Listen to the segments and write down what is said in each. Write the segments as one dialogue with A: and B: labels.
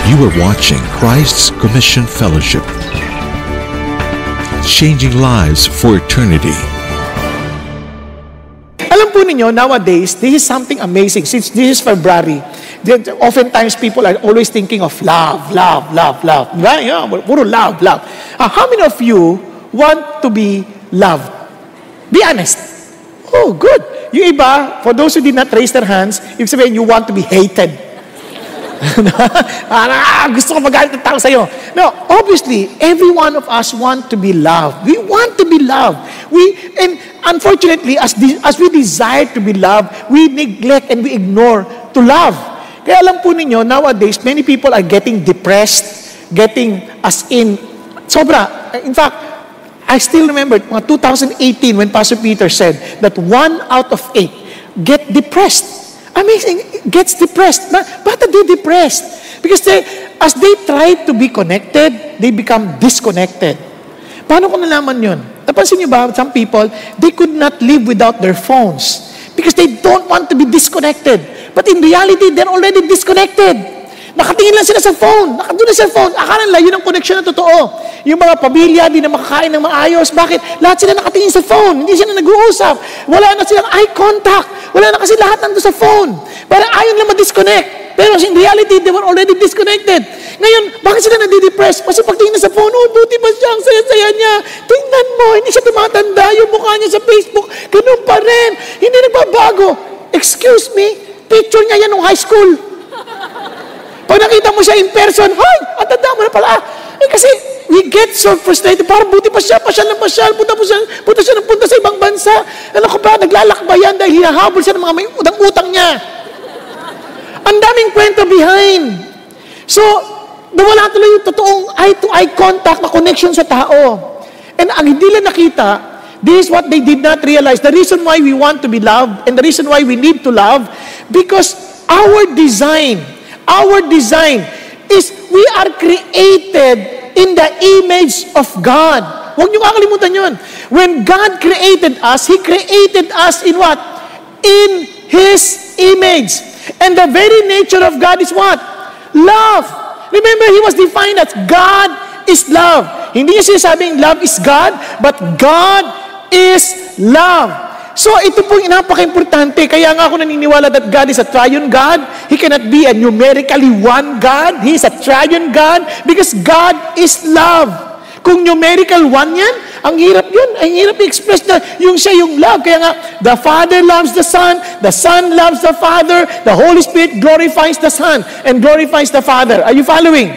A: You are watching Christ's Commission Fellowship, changing lives for eternity.
B: Alam po ninyo, nowadays, this is something amazing. Since this is February, oftentimes people are always thinking of love, love, love, love. Right? Yeah, puro love, love. How many of you want to be loved? Be honest. Oh, good. Yung iba, for those who did not raise their hands, ibig sabihin, you want to be hated. Gusto ko magalit ng tao sa'yo. No, obviously, every one of us want to be loved. We want to be loved. And unfortunately, as we desire to be loved, we neglect and we ignore to love. Kaya alam po ninyo, nowadays, many people are getting depressed, getting as in, sobra. In fact, I still remember 2018 when Pastor Peter said that 1 out of 8 get depressed. Amazing, gets depressed. But are they depressed? Because as they try to be connected, they become disconnected. Paano ko nalaman yun? Napansin niyo ba, some people, they could not live without their phones because they don't want to be disconnected. But in reality, they're already disconnected. Nakatingin lang sila sa phone. Nakadun na sa phone. Akala nila, yun ang connection na totoo. Yung mga pamilya, di na makakain ng maayos. Bakit? Lahat sila nakatingin sa phone. Hindi sila nag-uusap. Wala na silang eye contact. Wala na kasi lahat nandun sa phone. Parang ayaw lang ma-disconnect. Pero in reality, they were already disconnected. Ngayon, bakit sila nadidepress? Kasi pagtingin na sa phone, oh, buti pa siya, ang saya-saya niya. Tingnan mo, hindi siya tumatanda. Yung mukha niya sa Facebook, ganun pa rin. Hindi nagbabago. Excuse me, picture niya yan nung high school. Pag nakita mo siya in person, hay, ang tanda mo na pala. Kasi we get so frustrated. Parang buti pa siya, pasyal ng pasyal, punta siya ng punta sa ibang bansa. Ano ko ba, naglalakbayan dahil hinahabol siya ng mga may utang-utang niya. Ang daming kwento behind. So, nawala tuloy yung totoong eye-to-eye contact na connection sa tao. And ang hindi lang nakita, this is what they did not realize. The reason why we want to be loved and the reason why we need to love, because our design is we are created in the image of God. Huwag niyo kakalimutan yun. When God created us, He created us in what? In His image. And the very nature of God is what? Love. Remember, He was defined as God is love. Hindi niya sinasabing love is God, but God is love. So, ito pong napaka-importante. Kaya nga ako naniniwala that God is a triune God. He cannot be a numerically one God. He is a triune God because God is love. Kung numerical one yan, ang hirap yun. Ang hirap i-express na yung siya yung love. Kaya nga, the Father loves the Son loves the Father, the Holy Spirit glorifies the Son, and glorifies the Father. Are you following?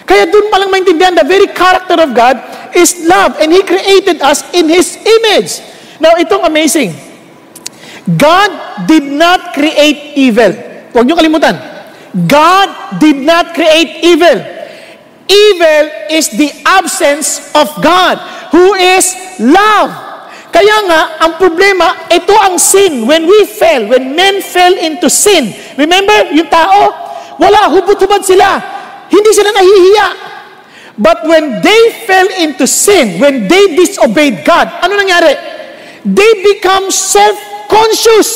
B: Kaya dun palang maintindihan, the very character of God is love, and He created us in His image. Now, itong amazing. God did not create evil. Huwag niyo kalimutan. God did not create evil. Evil is the absence of God, who is love. Kaya nga, ang problema, ito ang sin. When men fell into sin. Remember, yung tao, wala, hubot-hubad sila. Hindi sila nahihiya. But when they fell into sin, when they disobeyed God, ano nangyari? They become self-conscious.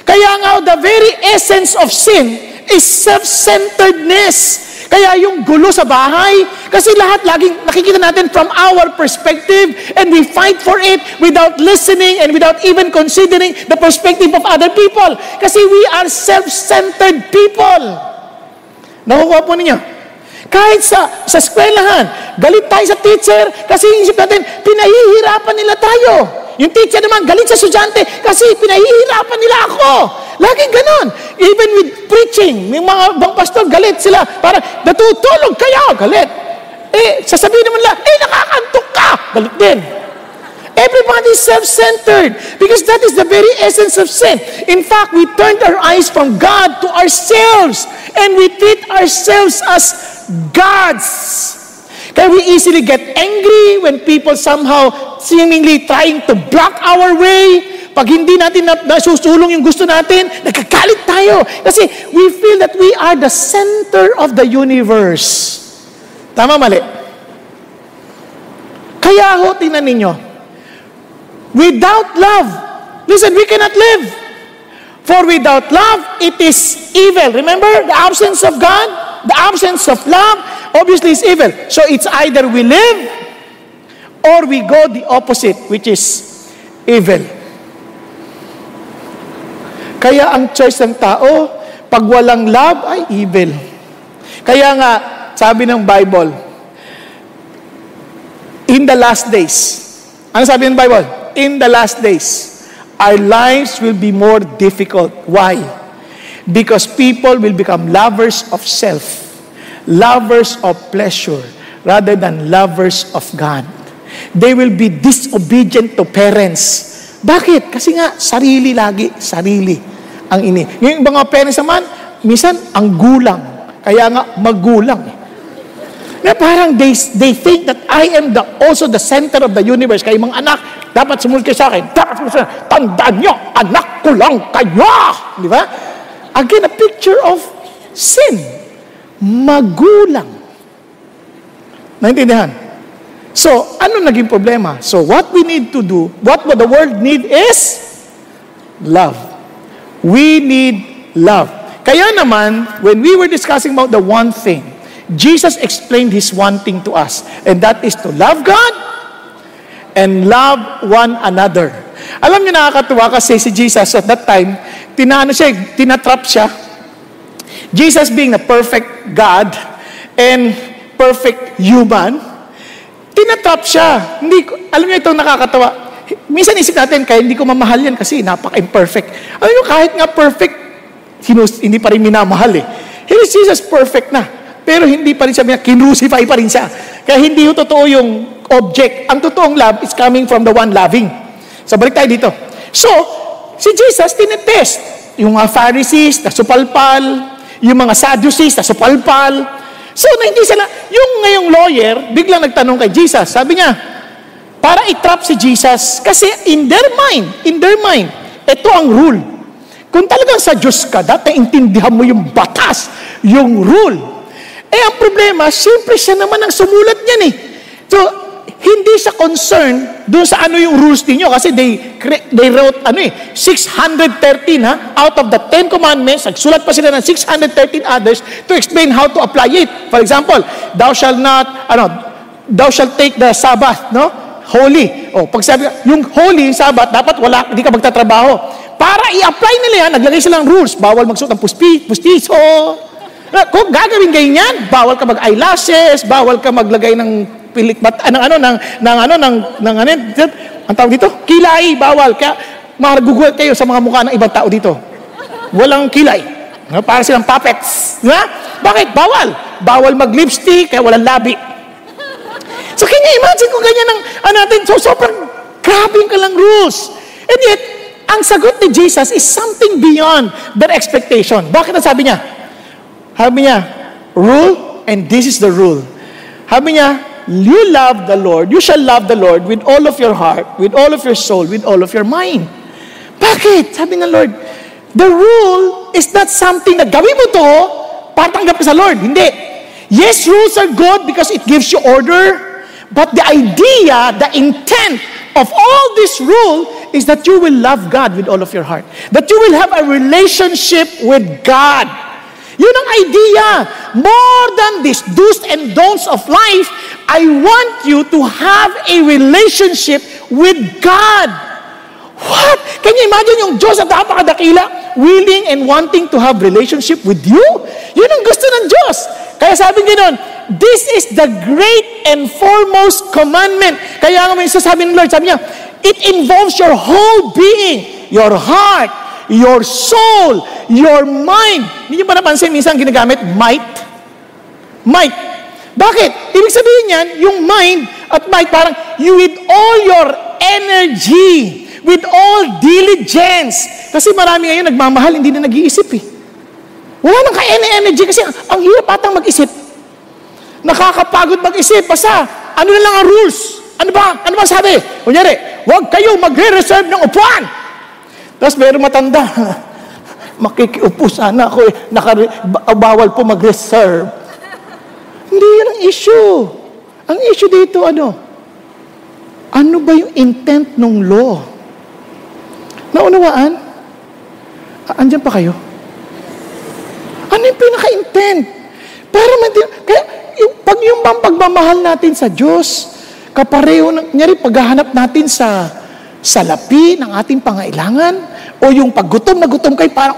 B: Kaya nga, the very essence of sin is self-centeredness. Kaya yung gulo sa bahay, kasi lahat laging nakikita natin from our perspective, and we fight for it without listening and without even considering the perspective of other people. Kasi we are self-centered people. Nakukuha po ninyo? Kahit sa eskwelahan, galit tayo sa teacher kasi isip natin, pinahihirapan nila tayo. Yung teacher naman, galit sa estudyante kasi pinahihirapan nila ako. Laging ganon. Even with preaching, yung mga bang pastor, galit sila. Para natutulog kayo, galit. Sasabihin naman nila, nakakantok ka. Galit din. Everybody is self-centered because that is the very essence of sin. In fact, we turned our eyes from God to ourselves and we treat ourselves as gods. Kaya we easily get angry when people somehow seemingly trying to block our way. Pag hindi natin nasusulong yung gusto natin, nagkakalit tayo. Kasi we feel that we are the center of the universe. Tama, mali? Kaya ho, tingnan ninyo. Without love, listen, we cannot live. For without love, it is evil. Remember the absence of God? the absence of love, obviously is evil. So it's either we live or we go the opposite, which is evil. Kaya ang choice ng tao, pag walang love, ay evil. Kaya nga, sabi ng Bible, in the last days, ano sabi ng Bible? In the last days, our lives will be more difficult. Why? Because people will become lovers of self, lovers of pleasure, rather than lovers of God. They will be disobedient to parents. Bakit? Kasi nga, sarili lagi, sarili ang ini. Yung mga parents naman, minsan, ang gulang. Kaya nga, magulang. Na parang they think that I am also the center of the universe. Kaya mga anak, dapat sumunod kayo sa akin. Dapat sumunod sa akin. Tandaan nyo, anak ko lang kayo. Di ba? Again, a picture of sin. Magulang. Naintindihan? So, ano naging problema? So, what we need to do, what the world need is love. We need love. Kaya naman, when we were discussing about the one thing, Jesus explained His one thing to us, and that is to love God and love one another. Alam niyo, nakakatuwa kasi si Jesus at that time, tinatrap siya. Jesus being a perfect God and perfect human, tinatrap siya. Alam niyo, itong nakakatawa. Minsan isip natin, kaya hindi ko mamahal yan kasi napaka-imperfect. Alam niyo, kahit nga perfect, hindi pa rin minamahal eh. Jesus perfect na. Pero hindi pa rin siya, kinrucify pa rin siya. Kaya hindi yung totoo yung object. Ang totoong love is coming from the one loving. So, balik tayo dito. So, si Jesus, tinetest. Yung mga Pharisees, nasupalpal. Yung mga Sadducees, nasupalpal. So, na hindi sila, yung ngayong lawyer, biglang nagtanong kay Jesus. Sabi niya, para i-trap si Jesus. Kasi in their mind, ito ang rule. Kung talagang sa Diyos ka, dati intindihan mo yung batas, yung rule. Ang problema, siyempre siya naman ang sumulat niyan eh. So, hindi siya concerned doon sa ano yung rules niyo kasi they wrote 613 out of the 10 commandments, nagsulat pa sila ng 613 others to explain how to apply it. For example, thou shalt take the Sabbath, no? Holy. Pag sabi, yung holy, yung Sabbath, dapat hindi ka magtatrabaho. Para i-apply nila yan, naglagay silang rules. Bawal magsuot ng pustiso. Kung gagawin ganyan, bawal ka mag-eyelashes, bawal ka maglagay ng ang tawag dito? Kilay, bawal. Kaya magugulat kayo sa mga mukha ng ibang tao dito. Walang kilay. Para silang puppets. Bakit? Bawal. Bawal mag-lipstick, kaya walang labi. So, can you imagine kung ganyan natin? So, sobrang grabe yung kalang rules. And yet, ang sagot ni Jesus is something beyond their expectation. Bakit ang sabi niya? Sabi niya, rule, and this is the rule. Sabi niya, you love the Lord, you shall love the Lord with all of your heart, with all of your soul, with all of your mind. Bakit? Sabi ng Lord, the rule is not something na gawin mo to para tanggap ka sa Lord. Hindi. Yes, rules are good because it gives you order, but the idea, the intent of all this rule is that you will love God with all of your heart. That you will have a relationship with God. Yun ang idea. More than these do's and don'ts of life, I want you to have a relationship with God. What? Can you imagine yung Diyos at napakadakila, willing and wanting to have relationship with you? Yun ang gusto ng Diyos. Kaya sabi ganoon, this is the great and foremost commandment. Kaya nga may sasabi ng Lord, sabi niya, it involves your whole being, your heart, your soul, your mind. Hindi nyo ba napansin, minsan ginagamit might? Might. Bakit? Ibig sabihin yan, yung mind at might, parang you with all your energy, with all diligence. Kasi marami ngayon nagmamahal, hindi na nag-iisip eh. Wala nang ka-energy kasi ang hirap atang mag-isip. Nakakapagod mag-isip. Basta, ano na lang ang rules? Ano ba? Ano ba sabi? Kunyari, huwag kayo magre-reserve ng upuan. Tapos meron matanda, makikiupo sana ako bawal po mag-reserve. Hindi yan ang issue. Ang issue dito, ano ba yung intent ng law? Naunawaan? Andyan pa kayo? Ano yung pinaka-intent? Kaya, pag yung pagmamahal natin sa Diyos, kapareho ng, nyari, paghahanap natin sa salapi ng ating pangailangan, o yung paggutom na gutom kayo, parang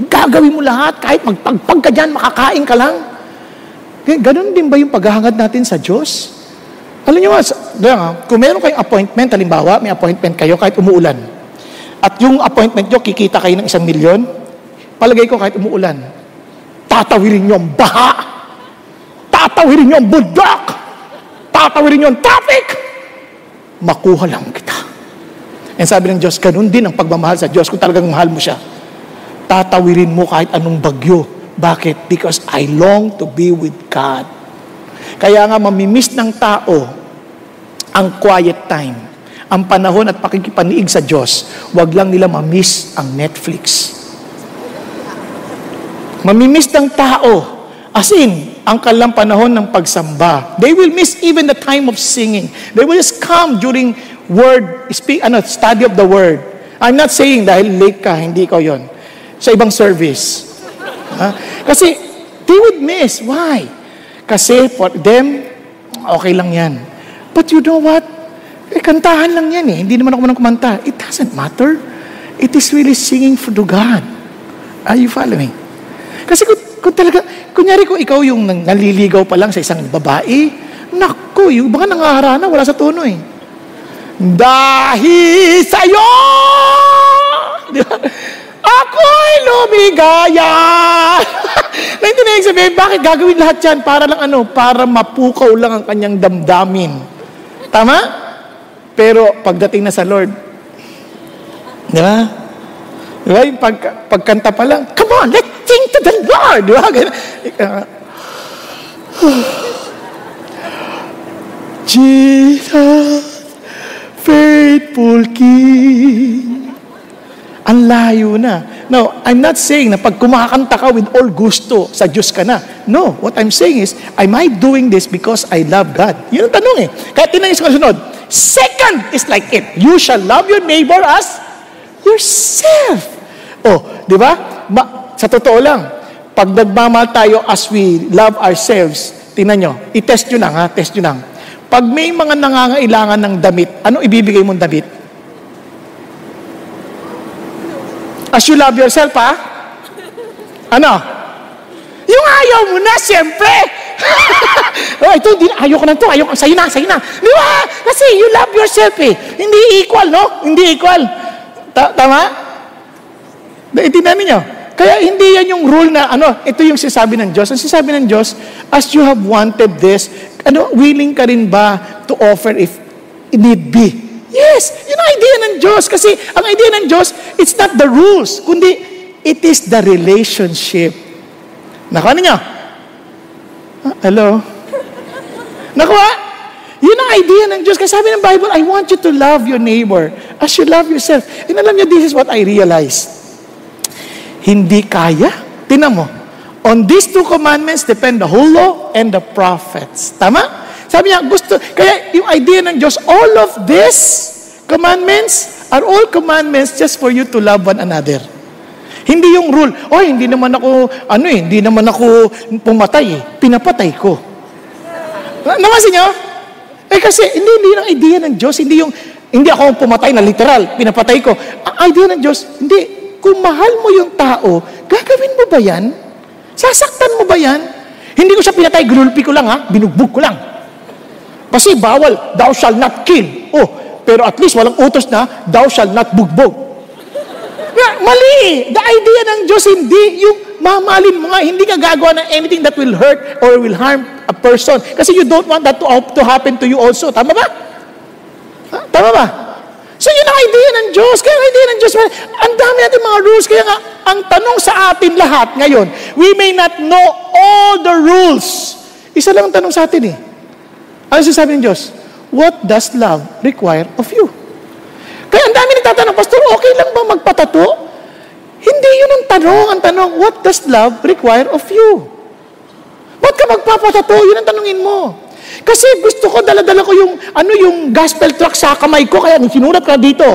B: gagawin mo lahat, kahit magpagpag ka dyan, makakain ka lang. Ganun din ba yung paghahangad natin sa Diyos? Alam niyo kung meron kayong appointment, halimbawa, may appointment kayo kahit umuulan, at yung appointment nyo, kikita kayo ng 1 milyon, palagay ko kahit umuulan, tatawirin nyo ang baha, tatawirin nyo ang bundok, tatawirin nyo ang traffic, makuha lang kita. And sabi ng Diyos, ganun din ang pagmamahal sa Diyos. Kung talagang mahal mo siya, tatawirin mo kahit anong bagyo. Bakit? Because I long to be with God. Kaya nga mamimiss ng tao ang quiet time, ang panahon at pakikipaniig sa Diyos. Huwag lang nila mamiss ang Netflix. Mamimiss ng tao, as in, ang kanilang panahon ng pagsamba. They will miss even the time of singing. They will just come during study of the word. I'm not saying dahil late ka, hindi ko yon. Sa ibang service. Kasi they would miss. Why? Kasi for them, okay lang yan. But you know what? Kantahan lang yan eh. Hindi naman ako kumanta. It doesn't matter. It is really singing for to God. Are you following? Kasi kung talaga, kunyari kung ikaw yung naliligaw pa lang sa isang babae, naku, yung baka nangaharana, wala sa tono eh. Dahil sa'yo, di ba? Ako'y lumigaya. Naintindihan sabihin, bakit gagawin lahat yan? Para lang para mapukaw lang ang kanyang damdamin. Tama? Pero pagdating na sa Lord, di ba? Di ba? Yung pagkanta pa lang, come on, let's sing to the Lord. Di ba? Jesus, faithful King. Ang layo na. No, I'm not saying na pag kumakanta ka with all gusto, sa Diyos ka na. No, what I'm saying is, am I doing this because I love God? Yun ang tanong eh. Kaya tinanong sa kasunod, second is like it. You shall love your neighbor as yourself. Oh, di ba? Sa totoo lang, pag nagmamahal tayo as we love ourselves, tingnan nyo, i-test nyo lang ha, test nyo lang. Pag may mga nangangailangan ng damit, ano ibibigay mong damit? As you love yourself, ha? Ano? Yung ayaw mo na, siyempre. Ito, ayaw ko na ito. Ayaw ko, sa'yo na. Di ba? Kasi you love yourself eh. Hindi equal, no? Hindi equal. Tama? Itinanong ninyo. Kaya hindi yan yung rule na, ito yung sinasabi ng Diyos. Ang sinasabi ng Diyos, as you have wanted this, willing ka rin ba to offer if need be? Yes, yun ang idea ng Diyos. Kasi ang idea ng Diyos, it's not the rules, kundi it is the relationship. Nakuha niyo? Hello? Nakuha? Yun ang idea ng Diyos. Kasi sabi ng Bible, I want you to love your neighbor as you love yourself. And alam niyo, this is what I realized. Hindi kaya. Tingnan mo. On these two commandments depend the whole law and the prophets. Tama? Sabi niya, kaya yung idea ng Diyos, all of these commandments are all commandments just for you to love one another. Hindi yung rule, hindi naman ako pumatay eh. Pinapatay ko. Namasin niyo? Kasi hindi yung idea ng Diyos, hindi ako pumatay na literal, pinapatay ko. Ang idea ng Diyos, hindi, kung mahal mo yung tao, gagawin mo ba yan? Sasaktan mo ba yan? Hindi ko siya pinatay, ginulpi ko lang binugbog ko lang. Kasi bawal, thou shall not kill. Pero at least walang utos na, thou shall not bugbog. Mali! The idea ng Diyos, hindi yung mamahalin mo nga, hindi ka gagawa ng anything that will hurt or will harm a person. Kasi you don't want that to happen to you also. Tama ba? Tama ba? So yun ang idea ng Diyos. Kaya ang idea ng Diyos, ang dami natin mga rules. Kaya nga, ang tanong sa atin lahat ngayon, we may not know all the rules. Isa lang ang tanong sa atin eh. Ano sasabi ng Diyos? What does love require of you? Kaya ang dami nagtatanong, Pastor, okay lang ba magpatato? Hindi yun ang tanong. Ang tanong, what does love require of you? Ba't ka magpapatato? Yun ang tanongin mo. Kasi gusto ko, dala-dala ko yung gospel tract sa kamay ko, kaya sinulat ka dito,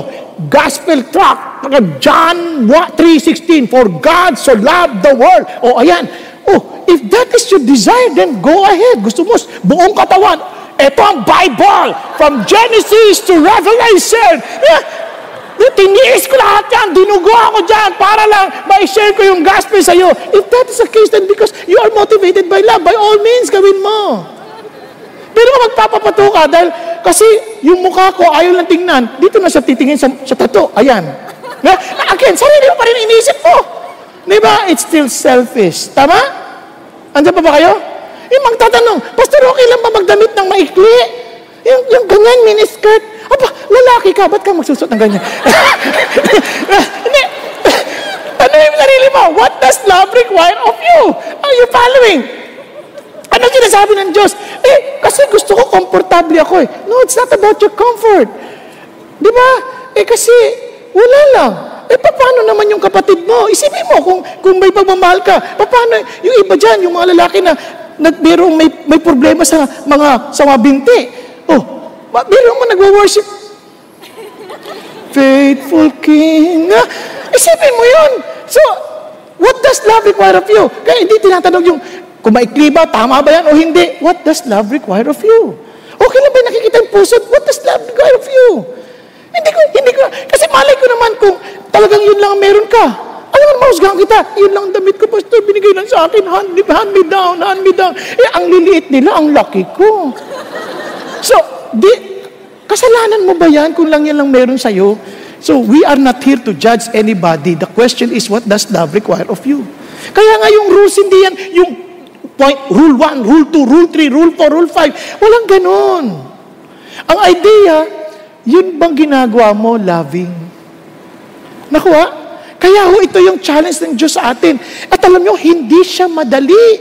B: gospel tract, John 3:16, for God so loved the world. Ayan. if that is your desire, then go ahead. Gusto mo, buong katawan. Ito ang Bible, from Genesis to Revelation. Tiniis ko lahat yan, dinugo ako dyan para lang ma-share ko yung gospel sa'yo. If that is the case, then because you are motivated by love, by all means, gawin mo. Pero magpapapato ka dahil kasi yung mukha ko ayaw lang tingnan, dito na siya titingin sa tato. Ayan. Again, sarili mo pa rin iniisip mo. Di ba? It's still selfish. Tama? Andiyan pa ba kayo? Yung magtatanong, Pastor, okay lang ba magdamit ng maikli? Yung ganyan, miniskirt. Aba, lalaki ka, ba't ka magsusot ng ganyan? Hindi. Ano yung sarili mo? What does love require of you? Are you following? Ano sinasabi ng Diyos? Kasi gusto ko komportable ako eh. No, it's not about your comfort. Di ba? Kasi wala lang. Paano naman yung kapatid mo? Isipin mo kung may pagmamahal ka. Paano yung iba dyan, yung mga lalaki na may problema sa mga binti. Biro mo nagwo-worship. Faithful King. Isipin mo yun. So, what does love require of you? Kaya hindi tinatanong yung, kung maikli ba, tama ba yan o hindi? What does love require of you? Okay lang ba nakikita yung puso? What does love require of you? Hindi ko, kasi malay ko naman kung talagang yun lang ang meron ka. Alam mo, mahusgahan kita. Yun lang ang damit ko, Pastor, binigay lang sa akin. Hand me down. Ang liliit nila, ang laki ko. So, kasalanan mo ba yan kung lang yan lang meron sa'yo? So, we are not here to judge anybody. The question is, what does love require of you? Kaya nga yung rules, hindi yan, yung point, rule 1, rule 2, rule 3, rule 4, rule 5. Walang ganon. Ang idea, yun bang ginagawa mo, loving? Nakuha? Kaya ito yung challenge ng Diyos sa atin. At alam nyo, hindi siya madali.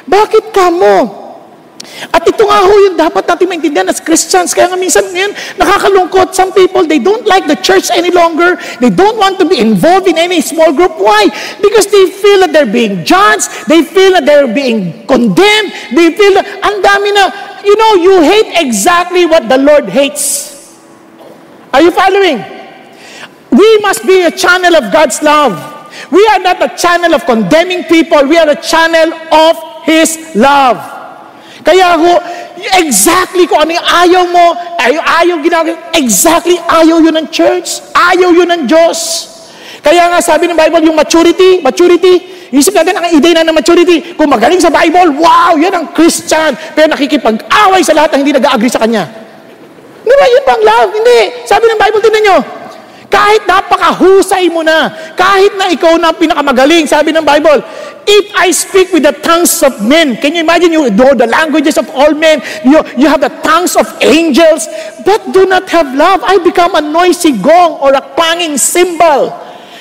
B: Bakit kamo? At ito nga yung dapat natin maintindihan as Christians. Kaya nga minsan ngayon, nakakalungkot. Some people, they don't like the church any longer. They don't want to be involved in any small group. Why? Because they feel that they're being judged. They feel that they're being condemned. They feel that, ang dami na, you hate exactly what the Lord hates. Are you following? We must be a channel of God's love. We are not a channel of condemning people. We are a channel of His love. Kaya exactly kung ano yung ayaw mo, ayaw ginagawa, exactly ayaw yun ng church, ayaw yun ng Diyos. Kaya nga sabi ng Bible, yung maturity, isip natin ang ideya na ng maturity, kung magaling sa Bible, wow, yan ang Christian, pero nakikipag-away sa lahat ng hindi nag-agree sa kanya. Di ba, yun bang love? Hindi. Sabi ng Bible, tingnan nyo, kahit napakahusay mo na, kahit na ikaw na pinakamagaling, sabi ng Bible, if I speak with the tongues of men, can you imagine you know the languages of all men, you have the tongues of angels, but do not have love, I become a noisy gong or a clanging cymbal.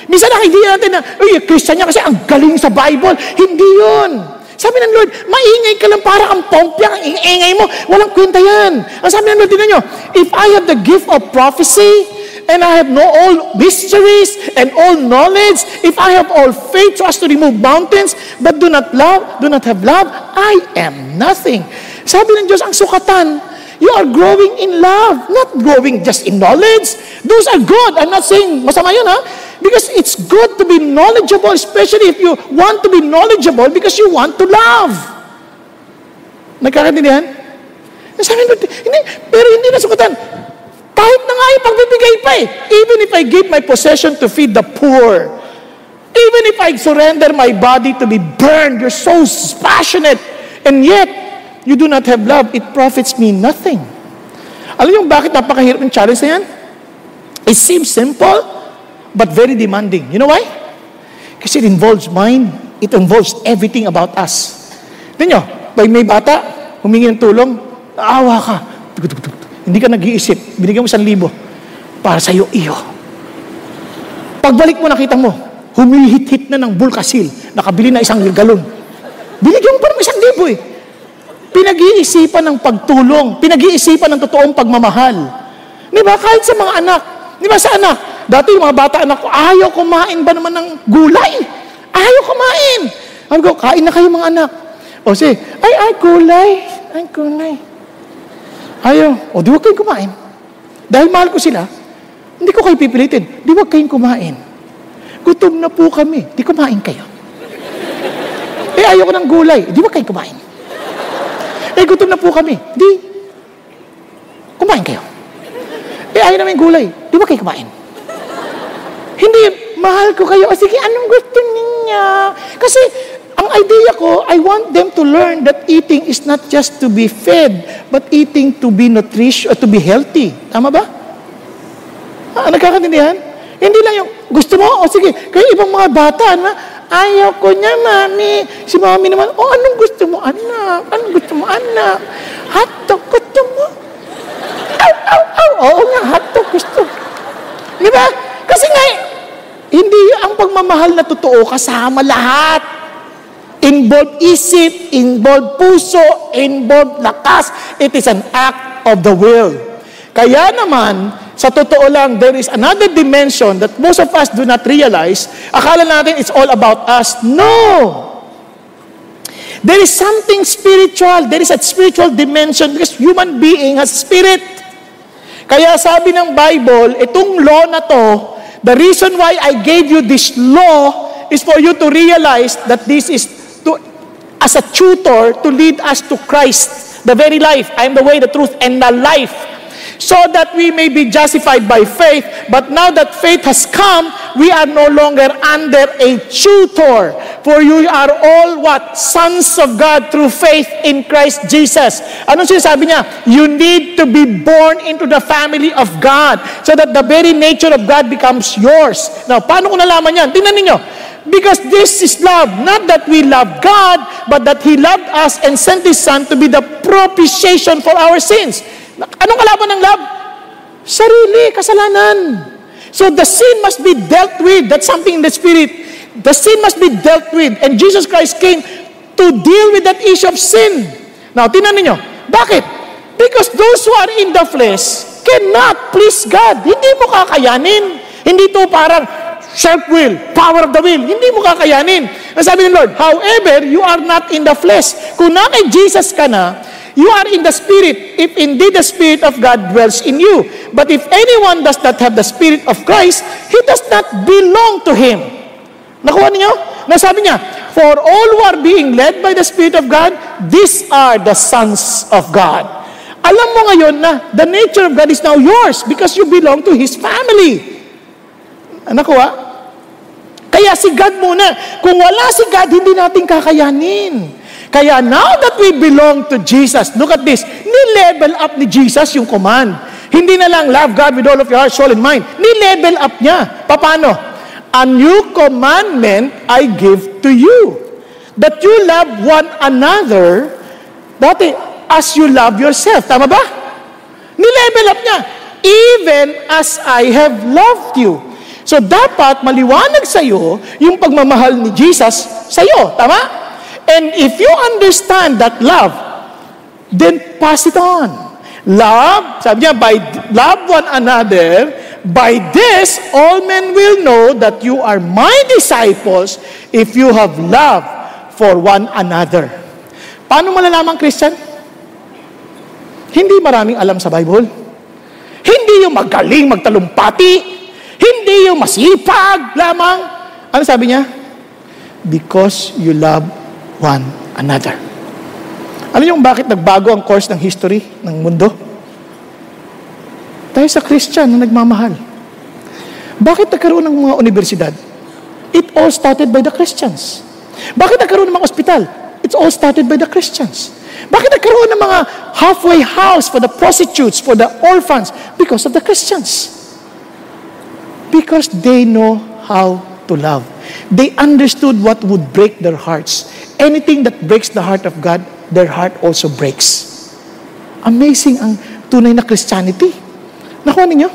B: Minsan nakikita natin na, Christian niya kasi ang galing sa Bible. Hindi yun. Sabi ng Lord, maingay ka lang para kang pompyang, ang ingay mo, walang kwenta yan. Ang sabi ng Lord, tingnan nyo, if I have the gift of prophecy, and I have all mysteries and all knowledge, if I have all faith so as to remove mountains, but do not have love, I am nothing. Sabi ng Diyos, ang sukatan, you are growing in love, not growing just in knowledge. Those are good. I'm not saying masama yun, ha? Because it's good to be knowledgeable, especially if you want to be knowledgeable because you want to love. Nagkakaintindihan? Sabi ng Lord, pero hindi na sukatan. Kahit na nga ipagbibigay pa eh. Even if I give my possession to feed the poor, even if I surrender my body to be burned, you're so passionate, and yet, you do not have love, it profits me nothing. Alam niyo bakit napakahirap ng challenge na yan? It seems simple, but very demanding. You know why? Kasi it involves mind, it involves everything about us. Tignan niyo, pag may bata, humingi ng tulong, naawa ka. Hindi ka nag-iisip, binigyan mo 1,000 para sa iyo, iyo. Pagbalik mo, nakita mo, humihit-hit na ng Bulkasil, nakabili na 1 galon. Binigyan mo pa ng 1,000 eh. Pinag-iisipan ng pagtulong, pinag-iisipan ng totoong pagmamahal. Di ba? Kahit sa mga anak. Di ba sa anak? Dati yung mga bata anak ko, ayaw kumain ba naman ng gulay? Ayaw kumain. Sabi ko, kain na kayo mga anak. O sige, ay, gulay. Ay, gulay. Ayaw. O, di wag kayong kumain. Dahil mahal ko sila, hindi ko kayo pipilitin. Di wag kayong kumain. Gutom na po kami. Di kumain kayo. ayoko ng gulay. Di ba kayo kumain? Gutom na po kami. Di, kumain kayo. Ayaw namin gulay. Di ba kayo kumain? Hindi, mahal ko kayo. Sige, anong gusto niya? Kasi, ang idea ko, I want them to learn that eating is not just to be fed, but eating to be nutritious, to be healthy. Tama ba? Nagkakaintindihan? Hindi lang yung, gusto mo? O sige, kaya ibang mga bata, ayaw ko niya, mami. Si mami naman, anong gusto mo, anak? Anong gusto mo, anak? Hotdog, gusto mo? Oo nga, hotdog, gusto. Di ba? Kasi nga, hindi ang pagmamahal na totoo kasama lahat. Involved isip, involved puso, involved lakas. It is an act of the will. Kaya naman, sa totoo lang, there is another dimension that most of us do not realize. Akala natin it's all about us. No! There is something spiritual. There is a spiritual dimension because human being has spirit. Kaya sabi ng Bible, itong law na to, the reason why I gave you this law is for you to realize that this is as a tutor to lead us to Christ, the very life. I am the way, the truth, and the life. So that we may be justified by faith. But now that faith has come, we are no longer under a tutor. For you are all what? Sons of God through faith in Christ Jesus. Anong sinasabi niya? You need to be born into the family of God so that the very nature of God becomes yours. Now, paano ko nalaman yan? Tingnan ninyo. Because this is love. Not that we love God, but that He loved us and sent His Son to be the propitiation for our sins. Anong kalaban ng love? Sarili, kasalanan. So the sin must be dealt with. That's something in the Spirit. The sin must be dealt with. And Jesus Christ came to deal with that issue of sin. Now, tingnan ninyo. Bakit? Because those who are in the flesh cannot please God. Hindi mo kakayanin. Hindi to parang self-will, power of the will. Hindi mo kakayanin. Nasabi ng Lord, however, you are not in the flesh. Kung na kay Jesus ka na, you are in the Spirit, if indeed the Spirit of God dwells in you. But if anyone does not have the Spirit of Christ, he does not belong to Him. Nakuha niyo? Nasabi niya, for all who are being led by the Spirit of God, these are the sons of God. Alam mo ngayon na the nature of God is now yours because you belong to His family. Nakuha? Kaya si God muna. Kung wala si God, hindi natin kakayanin. Kaya now that we belong to Jesus, look at this, ni-level up ni Jesus yung command. Hindi na lang love God with all of your heart, soul, and mind. Ni-level up niya. Paano? A new commandment I give to you, that you love one another, dati, as you love yourself. Tama ba? Ni-level up niya. Even as I have loved you. So dapat maliwanag sa iyo yung pagmamahal ni Jesus sa iyo. Tama? And if you understand that love, then pass it on. Love, sabi niya, by love one another, by this all men will know that you are my disciples if you have love for one another. Paano malalaman, Christian? Hindi maraming alam sa Bible. Hindi yung magaling magtalumpati. Hindi yung masipag lamang. Ano sabi niya? Because you love one another. Ano yung bakit nagbago ang course ng history ng mundo? Dahil sa Christian na nagmamahal. Bakit nagkaroon ng mga universidad? It all started by the Christians. Bakit nagkaroon ng mga ospital? It all started by the Christians. Bakit nagkaroon ng mga halfway house for the prostitutes, for the orphans? Because of the Christians. Because they know how to love. They understood what would break their hearts. Anything that breaks the heart of God, their heart also breaks. Amazing ang tunay na Christianity. Nakuha ninyo?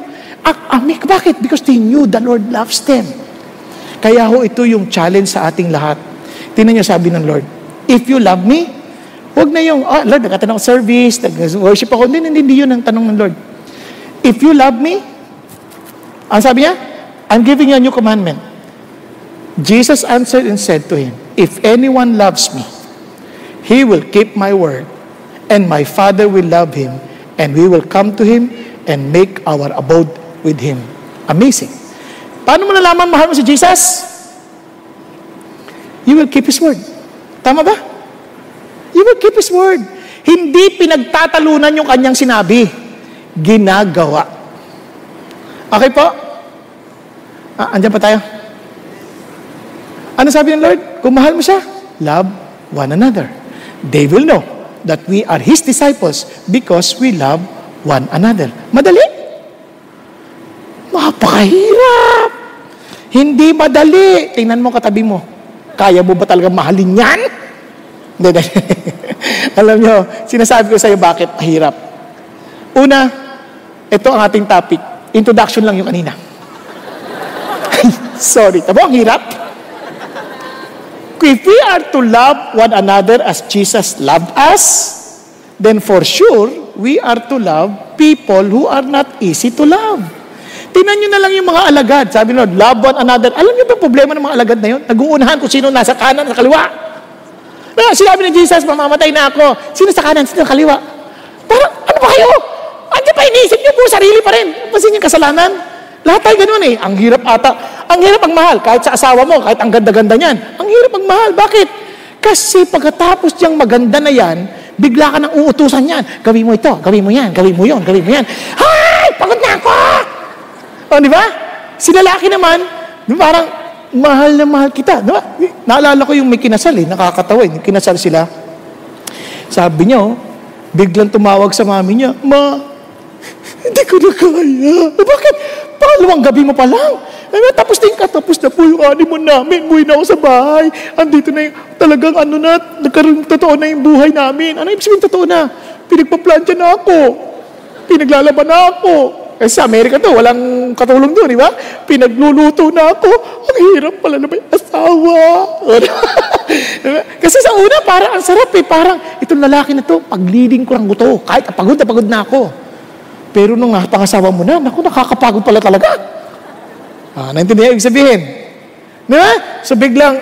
B: Bakit? Because they knew the Lord loves them. Kaya ho, ito yung challenge sa ating lahat. Tingnan niyo sabi ng Lord, if you love me, huwag na yung, Lord, nagkatanong service, nag-worship ako. Hindi yun ang tanong ng Lord. If you love me, ang sabi niya, I'm giving you a new commandment. Jesus answered and said to him, if anyone loves me, he will keep my word, and my Father will love him, and we will come to him and make our abode with him. Amazing. Paano mo nalaman mahal mo si Jesus? You will keep His word. Tama ba? He will keep His word. Hindi pinagtatalunan yung kanyang sinabi. Ginagawa. Okay po? Andyan pa tayo. Ano sabi ng Lord? Kung mahal mo siya, love one another. They will know that we are His disciples because we love one another. Madali? Mapakahirap. Hindi madali. Tingnan mo katabi mo. Kaya mo ba talaga mahalin yan? Hindi. Alam nyo, sinasabi ko sa iyo bakit mahirap. Una, ito ang ating topic. Introduction lang yung kanina. Sorry. Tabo, ang hirap. If we are to love one another as Jesus loved us, then for sure, we are to love people who are not easy to love. Tingnan nyo na lang yung mga alagad. Sabi nyo, love one another. Alam nyo ba yung problema ng mga alagad na yun? Nag-uunahan kung sino nasa kanan at kaliwa. Sinabi ni Jesus, mamamatay na ako. Sino sa kanan, sino sa kaliwa? Parang, ano ba kayo? Andiyan pa iniisip nyo po, sarili pa rin. Pasin yung kasalanan. Lahat tayo ganun eh. Ang hirap ata. Ang hirap ang mahal. Kahit sa asawa mo, kahit ang ganda-ganda niyan. Ang hirap ang mahal. Bakit? Kasi pagkatapos niyang maganda na yan, bigla ka nang uutusan yan. Gawin mo ito, gawin mo yan, gawin mo yun, gawin mo yan. Hay! Pagod na ako! O, di ba? Si lalaki naman, parang, mahal na mahal kita. Di ba? Naalala ko yung may kinasal eh, nakakatawa eh. Kinasal sila. Sabi niya, biglang tumawag sa mami niya, Ma, hindi ko na kaya. Bakit? Pangalawang gabi mo pa lang. Tapos na po yung honeymoon namin. Buhay na ako sa bahay. Andito na yung talagang nagkaroon totoo na yung buhay namin. Ano ibig sabihin totoo na? Pinagpaplantya na ako. Pinaglalaban na ako. Kasi sa Amerika to, walang katulong doon, di ba? Pinagluluto na ako. Ang hirap pala na may asawa. Kasi sa una, parang ang sarap eh. Parang, itong lalaki na to, pagliding ko lang guto. Kahit pagod na ako. Pero nung pangasawa mo na, naku, nakakapagod pala talaga. Naintindihan ibig sabihin. Diba? So biglang,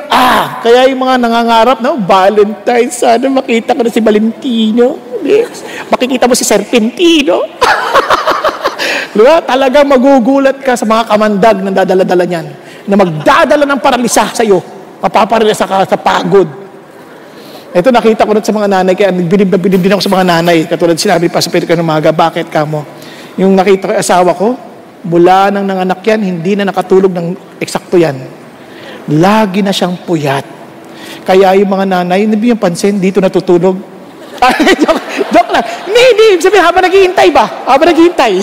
B: kaya yung mga nangangarap na, Valentine, sana makita ko na si Valentino. Yes. Makikita mo si Serpentino. Diba? Talaga magugulat ka sa mga kamandag na dadala-dala niyan. Na magdadala ng paralisa sa iyo. Mapaparalisa ka sa pagod. Ito nakita ko na sa mga nanay, kaya bilib din ako sa mga nanay. Katulad sinabi pa sa Pedro Umaga, bakit ka mo? Yung nakita ko yung asawa ko, mula nang nanganak yan, hindi na nakatulog ng eksakto yan. Lagi na siyang puyat. Kaya yung mga nanay, hindi yung pansin, dito natutulog. joke lang. Hindi. Sabi, habang naghihintay ba? Habang naghihintay.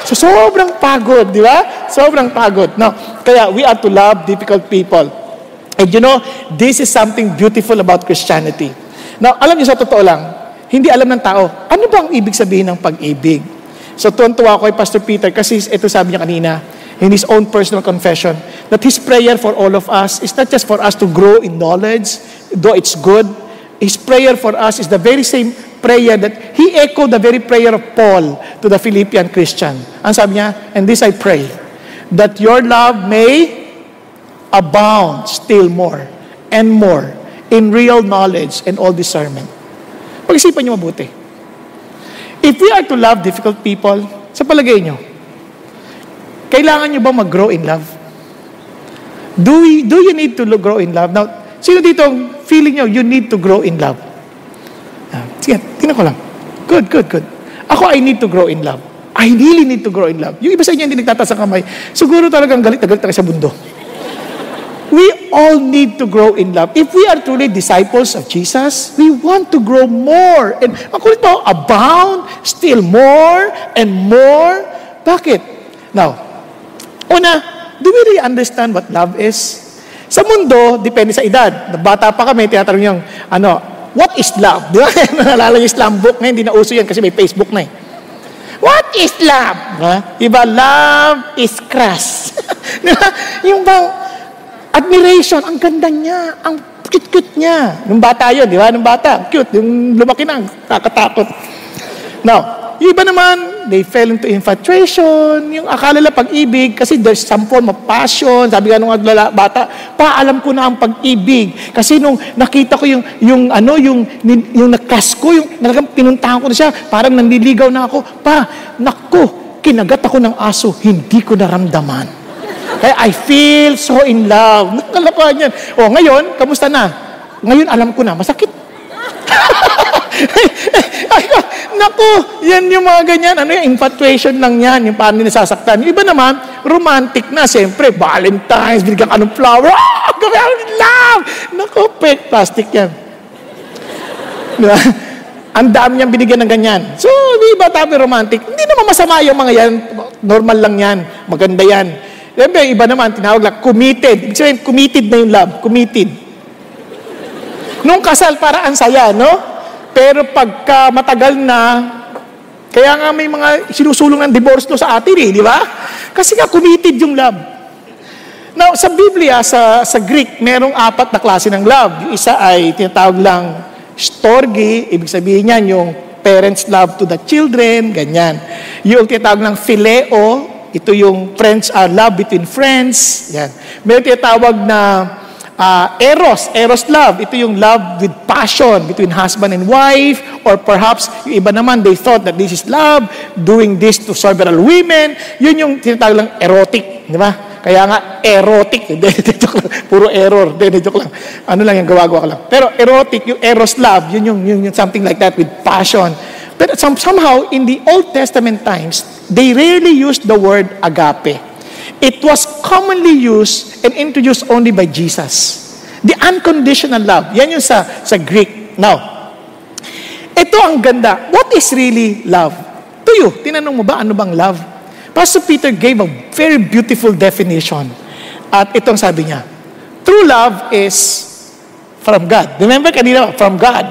B: So, sobrang pagod, di ba? Sobrang pagod. No? Kaya, we are to love difficult people. And you know, this is something beautiful about Christianity. Now, alam niyo sa totoo lang, hindi alam ng tao, ano ba ang ibig sabihin ng pag-ibig? So, tuwan-tuwa ko kay Pastor Peter kasi ito sabi niya kanina, in his own personal confession, that his prayer for all of us is not just for us to grow in knowledge, though it's good. His prayer for us is the very same prayer that he echoed the very prayer of Paul to the Philippian Christian. Ang sabi niya, and this I pray, that your love may abound still more and more in real knowledge and all discernment. Pag-isipan niyo mabuti. If we are to love difficult people, sa palagay niyo, kailangan niyo ba mag-grow in love? Do you need to grow in love? Now, sino dito feeling niyo you need to grow in love? Sige, tingnan ko lang. Good. Ako, I need to grow in love. I really need to grow in love. Yung iba sa inyo hindi nagtataas ang kamay, siguro talagang galit na sa mundo. We all need to grow in love. If we are truly disciples of Jesus, we want to grow more. And makulit mo, abound, still more and more. Bakit? Now, una, do we really understand what love is? Sa mundo, depende sa edad. Bata pa kami, tinatanong yung, what is love? Di ba? Nalala yung Islam book na hindi na uso yan kasi may Facebook na eh. What is love? Diba? Love is crush. Diba? Yung bang, admiration, ang ganda niya, ang cute-cute niya. Nung bata yun, di ba? Nung bata, cute. Yung lumaki na, kakatakot. Now, yung iba naman, they fell into infatuation, yung akala lang pag-ibig, kasi there's some form of passion. Sabi nga nung bata, alam ko na ang pag-ibig. Kasi nung nakita ko yung nakas ko, yung talagang pinuntahan ko na siya, parang nanliligaw na ako. Naku, kinagat ako ng aso, hindi ko naramdaman. Kaya I feel so in love. Nakalakuhan yan. Ngayon, kamusta na? Ngayon, alam ko na, masakit. Naku, yan yung mga ganyan. Ano yung infatuation lang yan, yung paano nasasaktan. Yung iba naman, romantic na, siyempre, Valentine's, binigyan ka ng flower, love! Naku, fake plastic yan. Diba? Ang dami niyang binigyan ng ganyan. So, di ba tabi romantic? Hindi naman masama yung mga yan. Normal lang yan. Maganda yan. Siyempre, iba naman, tinawag lang, committed. Ibig sabihin, committed na yung love. Committed. Nung kasal, para ang saya, no? Pero pagka matagal na, kaya nga may mga sinusulong ng divorce no sa atin di ba? Kasi nga committed yung love. Now, sa Biblia, sa Greek, merong 4 na klase ng love. Yung isa ay tinatawag lang storge, ibig sabihin niyan yung parents' love to the children, ganyan. Yung tinatawag lang phileo, ito yung love between friends, yan. Meron tinatawag na eros love. Ito yung love with passion between husband and wife, or perhaps yung iba naman, they thought that this is love, doing this to several women. Yun yung tinatawag lang erotic, di ba? Kaya nga, erotic. Puro error. Joke lang. Ano lang yung gawa-gawa ko lang. Pero erotic, yung eros love, yun yung something like that with passion. But somehow, in the Old Testament times, they rarely used the word agape. It was commonly used and introduced only by Jesus. The unconditional love. Yan yung sa Greek. Now, ito ang ganda. What is really love? To you, tinanong mo ba ano bang love? Pastor Peter gave a very beautiful definition. At itong sabi niya, true love is from God. Remember kanina, from God.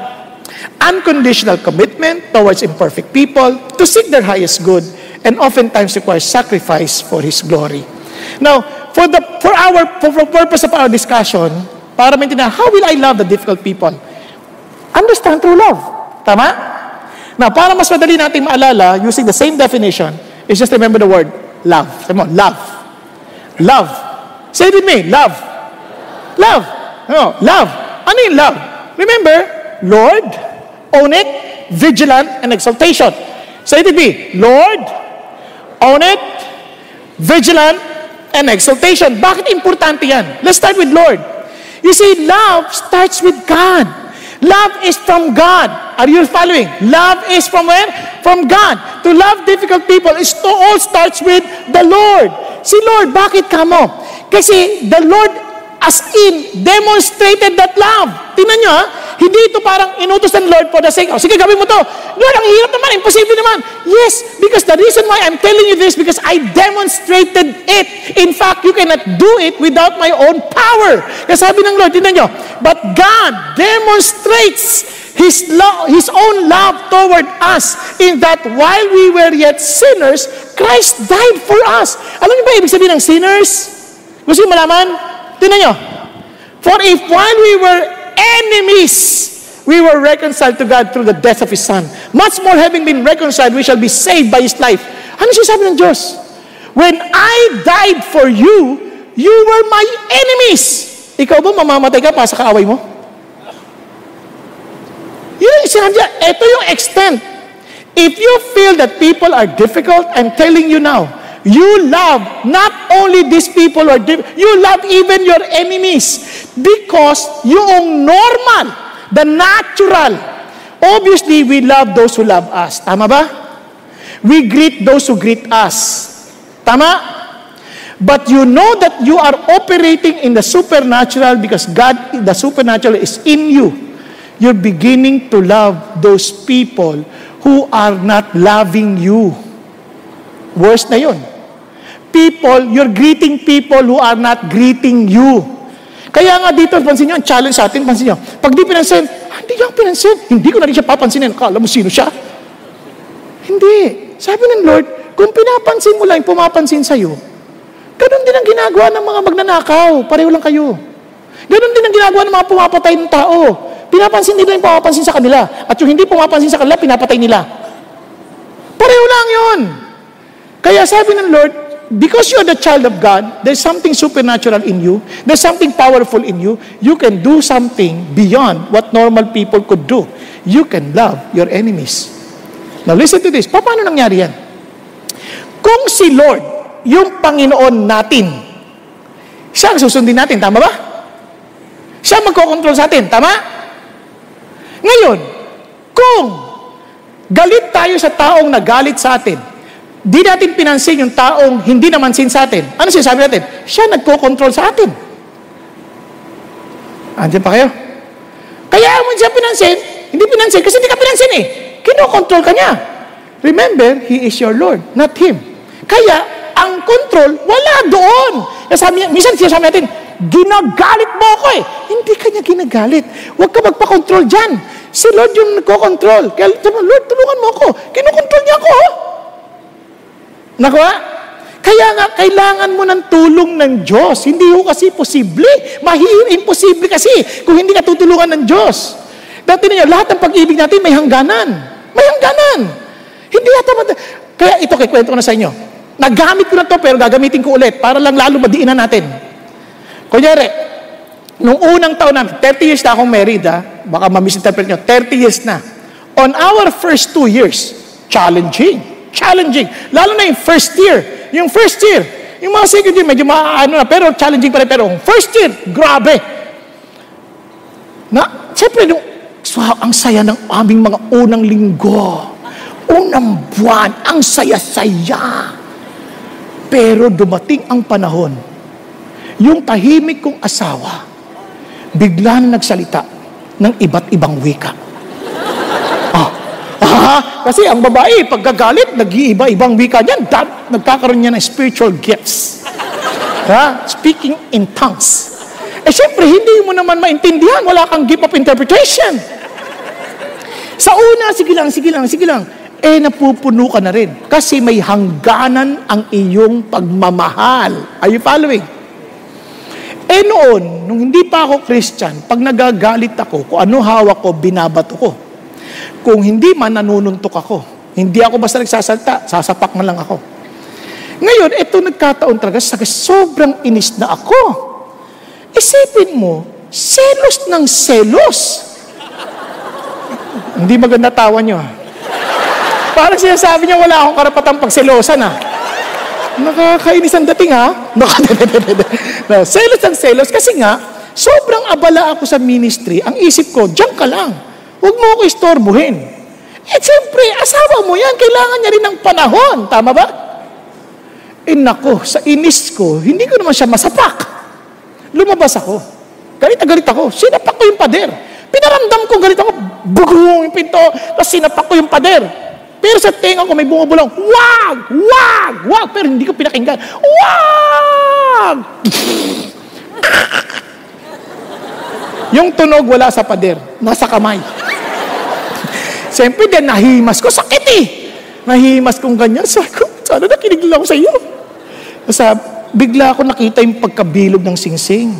B: Unconditional commitment towards imperfect people to seek their highest good and oftentimes requires sacrifice for His glory. Now, for purpose of our discussion, para maintindihan, how will I love the difficult people? Understand true love. Tama? Now, para mas madali natin maalala, using the same definition, is just remember the word love. Sabi mo, love. Love. Say it with me, love. Love. No, love. Ano yung love? Remember, Lord, own it, vigilant, and exaltation. Say it with me, Lord, own it, vigilant, and exaltation. Bakit importante yan? Let's start with Lord. You see, love starts with God. Love is from God. Are you following? Love is from where? From God. To love difficult people, all starts with the Lord. Si Lord, bakit ka mo? Kasi the Lord as in demonstrated that love. Tingnan nyo hindi ito parang inutos ng Lord for the sake, sige gawin mo to. Lord, ang hirap naman, imposible naman. Yes, because the reason why I'm telling you this, because I demonstrated it. In fact, you cannot do it without my own power. Kasi sabi ng Lord, tingnan nyo, but God demonstrates His own love toward us in that while we were yet sinners, Christ died for us. Alam niyo ba ibig sabihin ng sinners? Gusto niyo malaman? Tingnan nyo. For if while we were enemies, we were reconciled to God through the death of His Son, much more having been reconciled, we shall be saved by His life. Ano siya sabi ng Diyos? When I died for you, you were my enemies. Ikaw ba mamamatay ka pa sa kaaway mo? Yun, sinabi niya, ito yung extent. If you feel that people are difficult, I'm telling you now, you love not only these people or you love even your enemies because yung normal, the natural. Obviously, we love those who love us. Tama ba? We greet those who greet us. Tama? But you know that you are operating in the supernatural because God, the supernatural is in you. You're beginning to love those people who are not loving you. Worse na yun. People, you're greeting people who are not greeting you. Kaya nga dito, pansin nyo, ang challenge sa atin, pansin nyo, pag di pinansin, hindi niya pinansin, hindi ko na rin siya papansinin, kala mo sino siya? Hindi. Sabi ng Lord, kung pinapansin mo lang yung pumapansin sa'yo, ganun din ang ginagawa ng mga magnanakaw, pareho lang kayo. Ganun din ang ginagawa ng mga pumapatay ng tao. Pinapansin nila yung pumapansin sa kanila, at yung hindi pumapansin sa kanila, pinapatay nila. Pareho lang yun. Kaya sabi ng Lord, because you're the child of God, there's something supernatural in you, there's something powerful in you, you can do something beyond what normal people could do. You can love your enemies. Now listen to this. Paano nangyari yan? Kung si Lord, yung Panginoon natin, siya ang susundin natin, tama ba? Siya magkocontrol sa atin, tama? Ngayon, kung galit tayo sa taong nagalit sa atin, di natin pinansin yung taong hindi namansin sa atin, ano sinasabi natin? Siya nagko-control sa atin. Andiyan pa kayo? Kaya mo siya pinansin, hindi pinansin kasi hindi ka pinansin eh. Kino-control ka niya. Remember, He is your Lord, not Him. Kaya, ang control, wala doon. Minsan siya sabi natin, ginagalit mo ako eh. Hindi ka niya ginagalit. Huwag ka magpa-control dyan. Si Lord yung nagko-control. Kaya, Lord, tulungan mo ako. Kino-control niya ako. Nakuha? Kaya nga, kailangan mo ng tulong ng Diyos. Hindi ho kasi posible. Imposible kasi kung hindi ka tutulungan ng Diyos. Dati ninyo, lahat ng pag-ibig natin may hangganan. May hangganan. Hindi yata kaya ito, kikwento ko na sa inyo. Nagamit ko na to pero gagamitin ko ulit para lang lalo madiinan natin. Kunyari, nung unang taon namin, 30 years na akong married, baka ma-misinterpret nyo, 30 years na. On our first 2 years, challenging. Lalo na yung first year. Yung first year, yung mga second year, medyo maano na, pero challenging pa rin. Pero first year, grabe. Siyempre, ang saya ng aming mga unang linggo. Unang buwan, ang saya-saya. Pero dumating ang panahon, yung tahimik kong asawa, bigla na nagsalita ng iba't ibang wika. Kasi ang babae, pagkagalit, nag-iiba-ibang wika niyan, nagkakaroon niya ng spiritual gifts. Speaking in tongues. Siyempre, hindi mo naman maintindihan, wala kang gift of interpretation. Sa una, sige lang. Napupuno ka na rin. Kasi may hangganan ang iyong pagmamahal. Are you following? Noon, nung hindi pa ako Christian, pag nagagalit ako, kung ano hawak ko, binabato ko. Kung hindi man, nanununtok ako. Hindi ako basta nagsasalta, sasapak na lang ako. Ngayon, ito nagkataon talaga, sobrang inis na ako. Isipin mo, selos ng selos. Hindi maganda tawa nyo. Parang sinasabi niya, wala akong karapatang pagselosan Nakakainis ang dating Selos ng selos. Kasi nga, sobrang abala ako sa ministry. Ang isip ko, diyan ka lang. Huwag mo ako istorbohin. Siyempre, asawa mo yan. Kailangan niya rin ng panahon. Tama ba? Nako, sa inis ko, hindi ko naman siya masapak. Lumabas ako. Galit na galit ako. Sinapak ko yung pader. Pinaramdam ko galit ako. Bugong yung pinto. Tapos sinapak ko yung pader. Pero sa tenga ko may bumubulong. Wag! Pero hindi ko pinakinggan. Wag! Yung tunog wala sa pader. Nasa kamay. Siyempre din, nahimas ko. Sakit eh. Nahimas kong ganyan. Sabi ko, sana nakinig lang ako sa iyo. Bigla ako nakita yung pagkabilog ng singsing.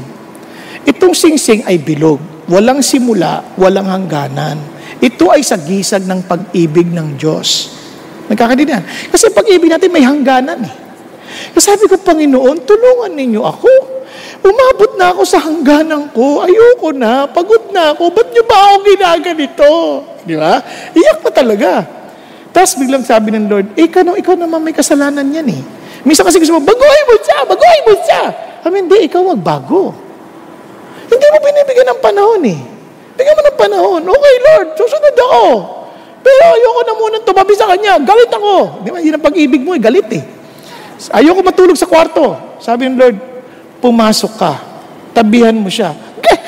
B: Itong singsing ay bilog. Walang simula, walang hangganan. Ito ay sagisag ng pag-ibig ng Diyos. Nagkakaintindihan? Kasi pag-ibig natin may hangganan eh. Kasi sabi ko, Panginoon, tulungan ninyo ako. Umabot na ako sa hangganan ko. Ayoko na. Pagod na ako. Ba't niyo ba ako ginaganito? Di ba? Iyak pa talaga. Tapos biglang sabi ng Lord, ikaw naman may kasalanan yan eh. Minsan kasi gusto mo, baguhin mo siya. Hindi, ikaw magbago. Hindi mo binibigyan ng panahon eh. Bigyan mo ng panahon. Okay, Lord, susunod ako. Pero ayoko na muna tumabi sa kanya. Galit ako. Di ba? Yun ang pag-ibig mo eh. Galit eh. Ayoko matulog sa kwarto. Sabi ng Lord, pumasok ka. Tabihan mo siya.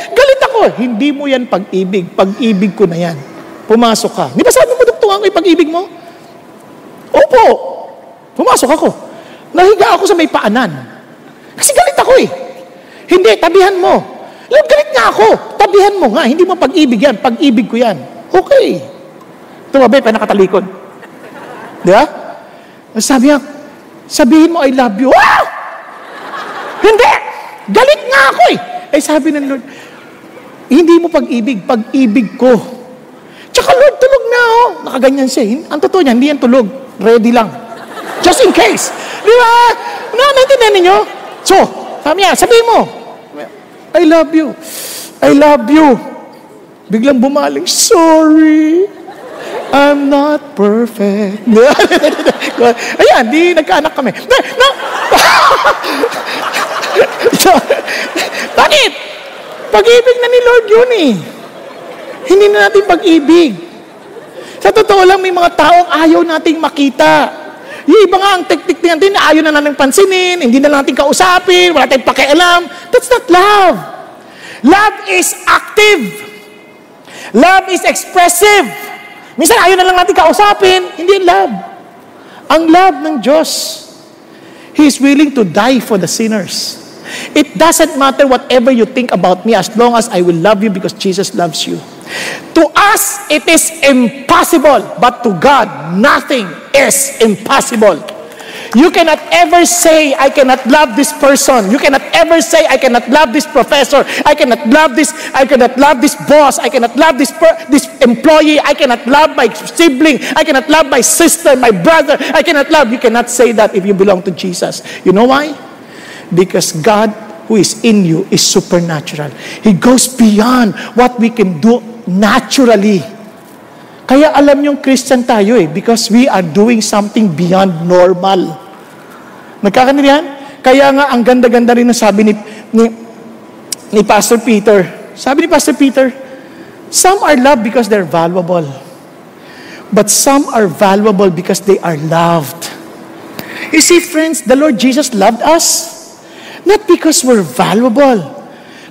B: Galit ako. Hindi mo yan pag-ibig. Pag-ibig ko na yan. Pumasok ka. Di ba sabi mo, dugtungan ko yung pag-ibig mo? Opo. Pumasok ako. Nahiga ako sa may paanan. Kasi galit ako eh. Hindi, tabihan mo. Lord, galit nga ako. Tabihan mo nga. Hindi mo pag-ibig yan. Pag-ibig ko yan. Okay. Tumabi pa nakatalikod. Di ba? Sabi niya, sabihin mo, I love you. Ah! Hindi! Galit nga ako eh. Sabi ng Lord, hindi mo pag-ibig. Pag-ibig ko. Tsaka Lord, tulog na oh. Nakaganyan siya. Ang totoo niya, hindi yan tulog. Ready lang. Just in case. Di ba? Naintindihan ninyo? So, sabi niya, sabihin mo, I love you. I love you. Biglang bumaling, sorry. I'm not perfect. Ayan, di nagkaanak kami. Bakit? Pag-ibig na ni Lord yun eh. Hindi na natin pag-ibig. Sa totoo lang, may mga taong ayaw nating makita. Yung iba nga ang teknik natin, ayaw na natin pansinin, hindi na natin kausapin, wala tayong pakialam. That's not love. Love is active. Love is expressive. Minsan ayaw na lang natin kausapin, hindi love. Ang love ng Diyos, He is willing to die for the sinners. It doesn't matter whatever you think about me as long as I will love you because Jesus loves you. To us, it is impossible, but to God, nothing is impossible. You cannot ever say, I cannot love this person. You cannot ever say, I cannot love this professor. I cannot love this boss. I cannot love this employee. I cannot love my sibling. I cannot love my sister, my brother. I cannot love. You cannot say that if you belong to Jesus. You know why? Because God who is in you is supernatural. He goes beyond what we can do naturally. Kaya alam niyong Christian tayo because we are doing something beyond normal. Nagkakaintindihan? Kaya nga ang ganda-ganda rin ng sabi ni Pastor Peter. Sabi ni Pastor Peter, some are loved because they're valuable. But some are valuable because they are loved. You see, friends, the Lord Jesus loved us. Not because we're valuable,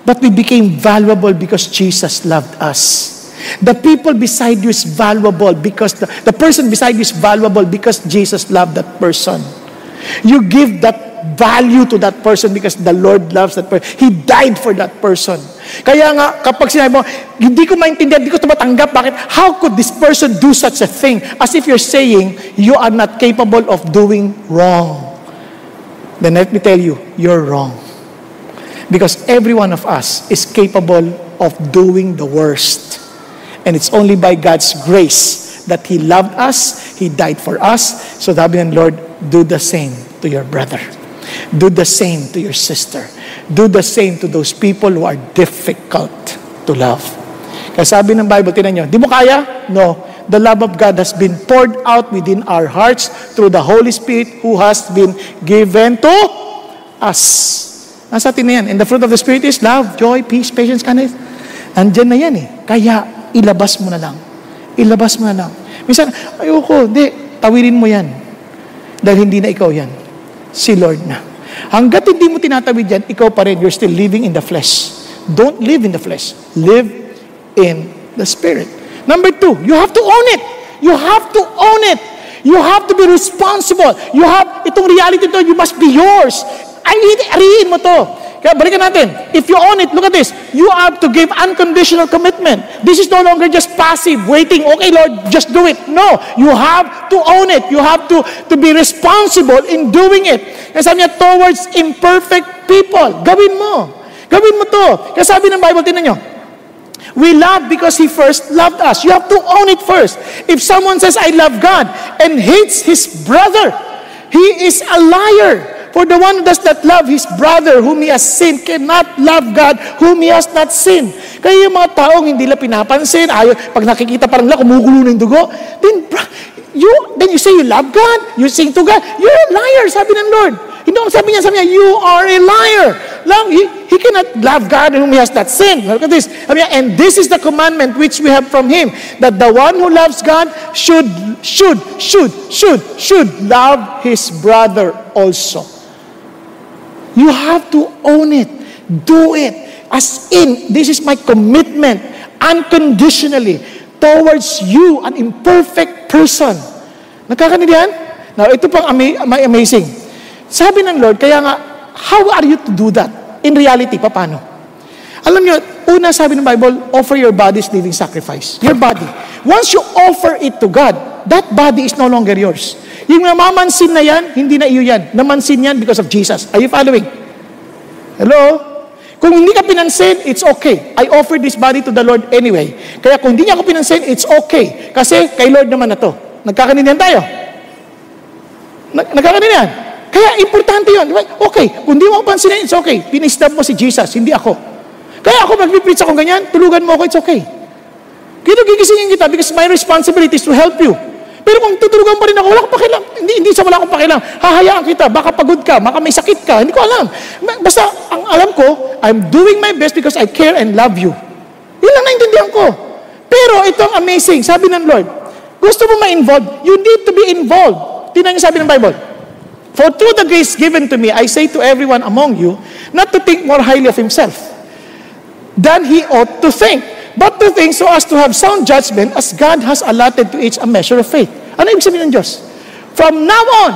B: but we became valuable because Jesus loved us. The people beside you is valuable because the person beside you is valuable because Jesus loved that person. You give that value to that person because the Lord loves that person. He died for that person. Kaya nga, kapag sinabi mo, hindi ko maintindihan, hindi ko ito matanggap, bakit? How could this person do such a thing? As if you're saying, you are not capable of doing wrong. Then let me tell you, you're wrong. Because every one of us is capable of doing the worst. And it's only by God's grace that He loved us, He died for us. So sabi ng Lord, do the same to your brother. Do the same to your sister. Do the same to those people who are difficult to love. Kaya sabi ng Bible, tinan nyo, di mo kaya? No. The love of God has been poured out within our hearts through the Holy Spirit who has been given to us. Nasa atin na yan. And the fruit of the Spirit is love, joy, peace, patience, kindness. Andyan na yan Kaya, ilabas mo na lang. Ilabas mo na lang. Minsan, ayoko, tawirin mo yan. Dahil hindi na ikaw yan. Si Lord na. Hanggat hindi mo tinatawid yan, ikaw pa rin, you're still living in the flesh. Don't live in the flesh. Live in the Spirit. Number 2, you have to own it. You have to own it. You have to be responsible. You have, itong reality to, you must be yours. Ariin mo to. Kaya balikan natin. If you own it, look at this. You have to give unconditional commitment. This is no longer just passive, waiting, okay Lord, just do it. No, you have to own it. You have to be responsible in doing it. Kaya sabi niya, towards imperfect people. Gawin mo. Gawin mo to. Kaya sabi ng Bible, tinan nyo, we love because He first loved us. You have to own it first. If someone says, I love God, and hates his brother, he is a liar. For the one who does not love his brother whom he has sinned cannot love God whom he has not sinned. Kaya yung mga taong hindi lang pinapansin, pag nakikita parang kumukulo ng dugo, then you say you love God, you sing to God, you're a liar, sabi ng Lord. Hindi ang sabi niya, you are a liar. He cannot love God whom he has not sinned. Look at this. And this is the commandment which we have from Him, that the one who loves God should love his brother also. You have to own it. Do it. As in, this is my commitment, unconditionally, towards you, an imperfect person. Nakakanidihan? Now, ito pang amazing. Sabi ng Lord, kaya nga, how are you to do that? In reality, paano? Alam nyo, una sabi ng Bible, offer your body as living sacrifice. Your body. Once you offer it to God, that body is no longer yours. Yung namamansin na yan, hindi na iyo yan. Namansin yan because of Jesus. Are you following? Hello? Kung hindi ka pinansin, it's okay. I offer this body to the Lord anyway. Kaya kung hindi niya ako pinansin, it's okay. Kasi kay Lord naman na to. Nagkakanindihan tayo? Nagkakanindihan? Kaya importante yun. Okay, kung hindi mo pansinin, it's okay. Pinistab mo si Jesus, hindi ako. Kaya ako mag-preach ako ganyan, tulugan mo ako, it's okay. Kaya gigisingin kita because my responsibility is to help you. Pero kung tutulugan pa rin ako, wala akong pakialam. Hindi sa wala akong pakialam. Hahayaan kita, baka pagod ka, baka may sakit ka. Hindi ko alam. Basta, ang alam ko, I'm doing my best because I care and love you. Yun lang naintindihan ko. Pero itong amazing, sabi ng Lord, gusto mo ma-involve, you need to be involved. Tingnan niyo sabi ng Bible. For through the grace given to me, I say to everyone among you, not to think more highly of himself than he ought to think, but to think so as to have sound judgment as God has allotted to each a measure of faith. Ano ibig sabihin ng Diyos? From now on,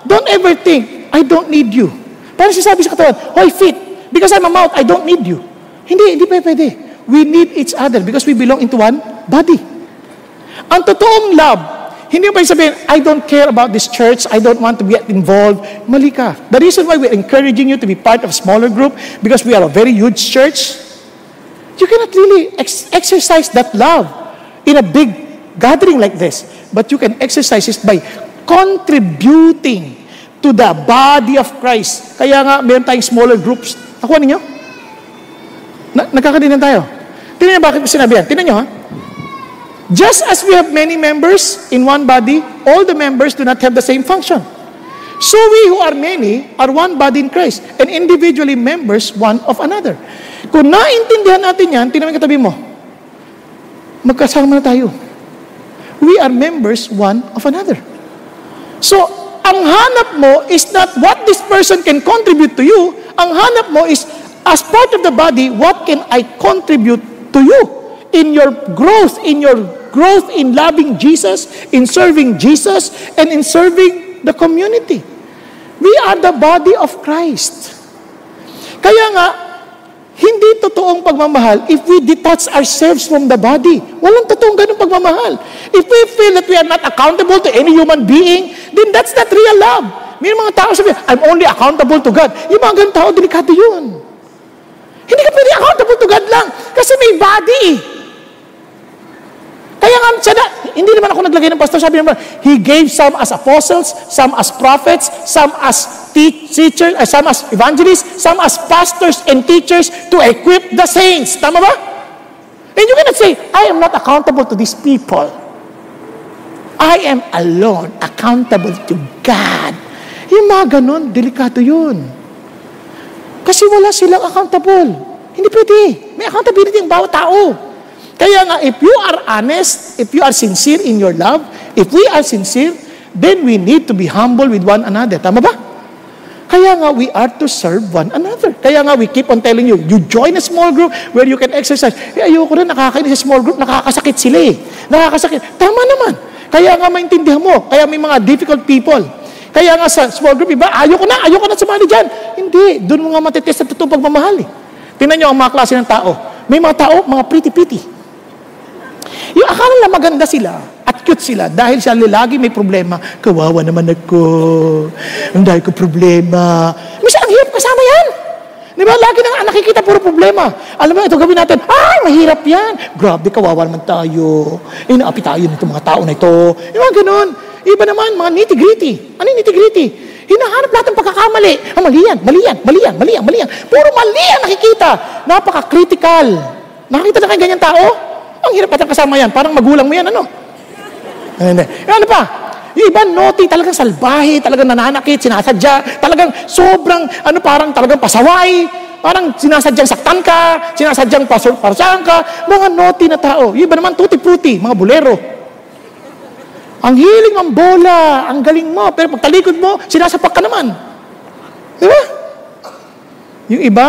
B: don't ever think, I don't need you. Parang sinasabi sa katawan, hoy feet, because I'm a mouth, I don't need you. Hindi pwede. We need each other because we belong into one body. Ang totoong love, hindi mo pa sabihin, I don't care about this church, I don't want to get involved. Mali ka. The reason why we're encouraging you to be part of a smaller group, because we are a very huge church, you cannot really exercise that love in a big gathering like this. But you can exercise it by contributing to the body of Christ. Kaya nga, meron tayong smaller groups. Nakuha ninyo? Nagkakadinan tayo. Tingnan niyo bakit ko sinabi yan. Tingnan niyo ha. Just as we have many members in one body, all the members do not have the same function. So we who are many are one body in Christ, and individually members one of another. Kung naintindihan natin yan, tingnan mo yung katabi mo. Magkasama na tayo. We are members one of another. So, ang hanap mo is not what this person can contribute to you. Ang hanap mo is, as part of the body, what can I contribute to you? In your growth in loving Jesus, in serving Jesus, and in serving the community. We are the body of Christ. Kaya nga, hindi totoong pagmamahal if we detach ourselves from the body. Walang totoong ganung pagmamahal. If we feel that we are not accountable to any human being, then that's not real love. May mga tao sabi, I'm only accountable to God. Yung mga ganung tao, delikado yun. Hindi ka pwede accountable to God lang kasi may body. Kaya nga, hindi naman ako naglagay ng pastor, sabi naman, He gave some as apostles, some as prophets, some as teachers, some as evangelists, some as pastors and teachers to equip the saints. Tama ba? And you cannot say, I am not accountable to these people. I am alone, accountable to God. Yung mga ganun, delikado yun. Kasi wala silang accountable. Hindi pwede. May accountability ang bawat tao. Kaya nga, if you are honest, if you are sincere in your love, if we are sincere, then we need to be humble with one another. Tama ba? Kaya nga, we are to serve one another. Kaya nga, we keep on telling you, you join a small group where you can exercise. Ayoko rin, nakakainis sa small group, nakakasakit sila eh. Nakakasakit. Tama naman. Kaya nga, maintindihan mo. Kaya may mga difficult people. Kaya nga sa small group, iba, ayoko na sumali dyan. Hindi, doon mo nga matitest sa totoong pagmamahal eh. Tingnan nyo ang mga klase ng tao. May mga tao, mga pretty-pretty. Yung akala na maganda sila at cute sila dahil sila lagi may problema. Kawawa naman ako. Ang dahil ko problema. Minsan, ang hirap kasama yan. Di ba? Lagi nang nakikita puro problema. Alam mo, ito gawin natin. Ay, mahirap yan. Grabe, kawawa naman tayo. Inaapi tayo nito mga tao na ito. Yung mga ganun. Iba naman, mga nitty-gritty. Ano yung nitty-gritty? Hinahanap natin pagkakamali. Mali yan. Puro mali ang nakikita. Napaka-critical. Nakikita na kayo ganyan tao? Ang hirap patang kasama yan. Parang magulang mo yan, ano? Ano pa? Yung iba, naughty, talagang salbahe, talagang nananakit, sinasadya, talagang sobrang, parang talagang pasaway, parang sinasadyang saktan ka, sinasadyang parsahan ka, mga naughty na tao. Yung iba naman, tuti-puti, mga bolero. Ang hiling ang bola, ang galing mo, pero pag talikod mo, sinasapak ka naman. Di ba? Yung iba,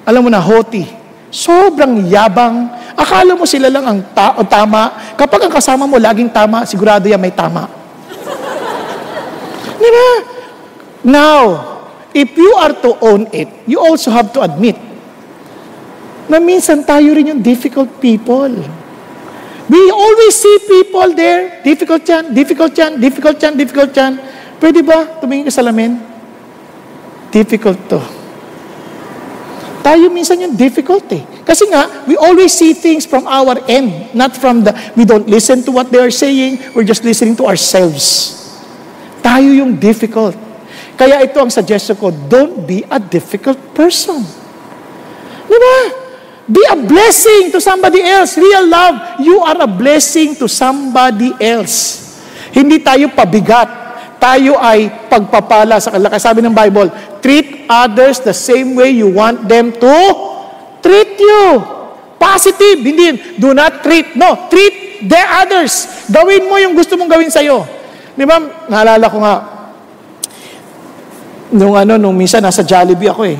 B: alam mo na, haughty. Sobrang yabang. Akala mo sila lang ang tama. Kapag ang kasama mo laging tama, sigurado yan may tama. Diba? Now, if you are to own it, you also have to admit na minsan tayo rin yung difficult people. We always see people there, difficult yan. Pwede ba tumingin ka sa salamin? Difficult to. Tayo minsan yung difficult eh. Kasi nga, we always see things from our end, not from we don't listen to what they are saying, we're just listening to ourselves. Tayo yung difficult. Kaya ito ang suggestion ko, don't be a difficult person. Diba? Be a blessing to somebody else. Real love, you are a blessing to somebody else. Hindi tayo pabigat. Tayo ay pagpapala sa kanila. Kaya sabi ng Bible, treat others the same way you want them to treat you. Positive. Hindi, do not treat. No, treat the others. Gawin mo yung gusto mong gawin sa'yo. Di ba, naalala ko nga, nung minsan nasa Jollibee ako eh.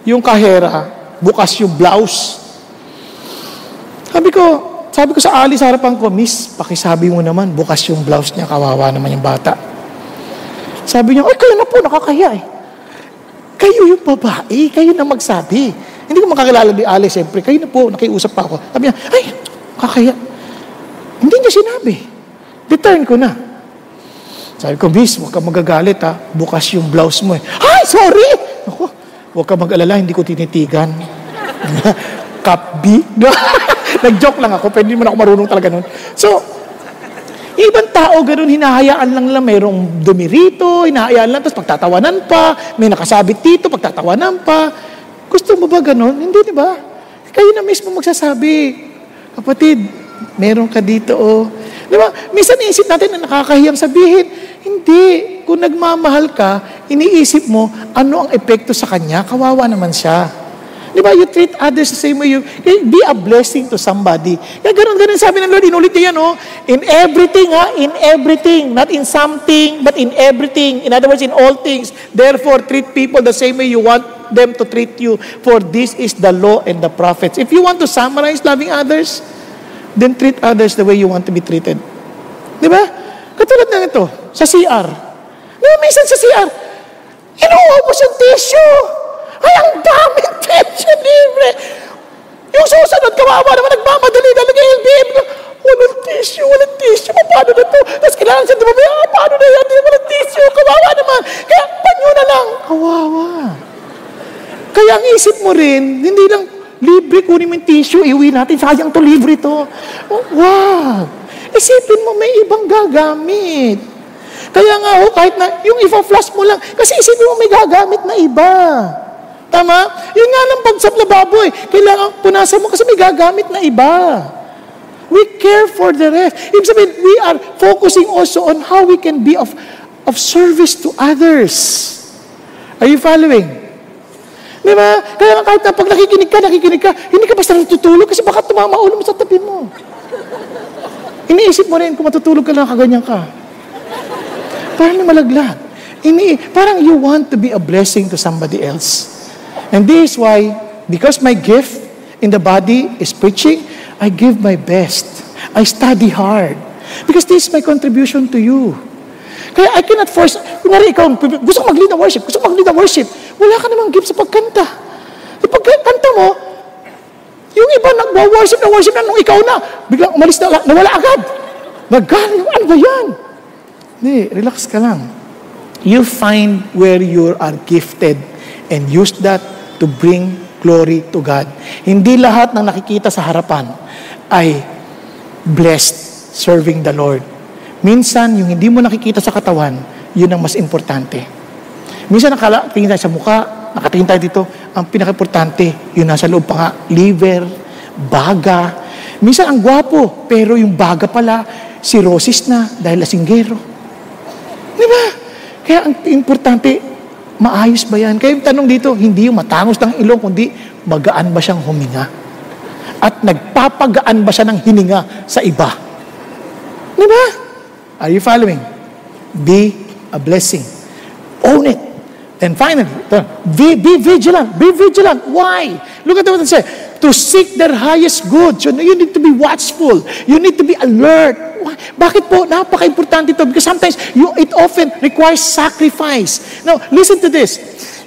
B: Yung kahera, bukas yung blouse. Sabi ko sa Ali sa harapan ko, Miss, pakisabi mo naman, bukas yung blouse niya, kawawa naman yung bata. Sabi niya, ay, kayo na po, nakakahiya eh. Kayo yung babae, kayo na magsabi. Hindi ko makakilala ni Ali, siyempre, kayo na po, nakiusap pa ako. Sabi niya, ay, nakakahiya. Hindi niya sinabi. Return ko na. Sabi ko, Miss, huwag ka magagalit ha, bukas yung blouse mo eh. Ay, sorry! Ako, huwag ka mag-alala, hindi ko tinitigan. Kapbi. Nag-joke lang ako, pero hindi man ako marunong talaga nun. So, ibang tao, ganun, hinahayaan lang mayroong dumi rito, hinahayaan lang, tapos pagtatawanan pa, may nakasabit dito, pagtatawanan pa. Gusto mo ba ganun? Hindi, di ba? Kayo na mismo magsasabi, kapatid, meron ka dito, oh. Di ba? Minsan iisip natin na nakakahiyang sabihin. Hindi. Kung nagmamahal ka, iniisip mo, ano ang epekto sa kanya? Kawawa naman siya. Di ba? You treat others the same way you... Be a blessing to somebody. Kaya ganun sabi ng Lord, inulit niya yan, oh. In everything, ha? In everything. Not in something, but in everything. In other words, in all things. Therefore, treat people the same way you want them to treat you. For this is the law and the prophets. If you want to summarize loving others, then treat others the way you want to be treated. Di ba? Katulad ng ito, sa CR. Di ba, minsan sa CR, inuubos yung tissue. Ay, ang daming tissue libre. Yung susunod, kawawa naman, nagmamadali, nalagay yung LBM. Walang tissue, paano na to? Tapos kailangan siya dumabay, paano na yan? Walang tissue, kawawa naman. Kaya, panyo na lang. Kawawa. Kaya ang isip mo rin, hindi lang, libre, kunin mo yung tissue, iuwi natin, sayang to, libre to. Oh, wow. Isipin mo, may ibang gagamit. Kaya nga, kahit na, yung ipa-flash mo lang, kasi isipin mo, may gagamit na iba. Tama? Yun nga lang pag sa lababo eh. Kailangan punasan mo kasi may gagamit na iba. We care for the rest. Ibig sabihin, we are focusing also on how we can be of service to others. Are you following? Di ba? Kaya kahit na pag nakikinig ka, hindi ka basta natutulog kasi baka tumama ulo mo sa tabi mo. Iniisip mo rin kung matutulog ka lang, kaganyan ka. Parang malaglag. Parang you want to be a blessing to somebody else. And this is why, because my gift in the body is preaching, I give my best. I study hard. Because this is my contribution to you. Kaya I cannot force, kunwari ikaw, gusto ko mag-lead ang worship, wala ka namang gift sa pagkanta. Sa pagkanta mo, yung iba nag-worship na nung ikaw na, biglang umalis na, nawala agad. Nagaling, ano ba yan? Hindi, relax ka lang. You find where you are gifted and use that to bring glory to God. Hindi lahat ng nakikita sa harapan ay blessed serving the Lord. Minsan, yung hindi mo nakikita sa katawan, yun ang mas importante. Minsan, nakatingin tayo sa mukha, nakatingin tayo dito, ang pinaka-importante, yun nasa loob pa nga, liver, baga. Minsan, ang gwapo, pero yung baga pala, cirrhosis na dahil lasinggero. Di ba? Kaya ang importante, maayos ba yan? Kaya yung tanong dito, hindi yung matangos ng ilong, kundi magaan ba siyang huminga? At nagpapagaan ba siya ng hininga sa iba? Di ba? Are you following? Be a blessing. Own it. And finally, be vigilant. Be vigilant. Why? Look at what it says. To seek their highest good. So you need to be watchful. You need to be alert. Why? Bakit po? Napaka-importante ito. Because sometimes it often requires sacrifice. Now, listen to this.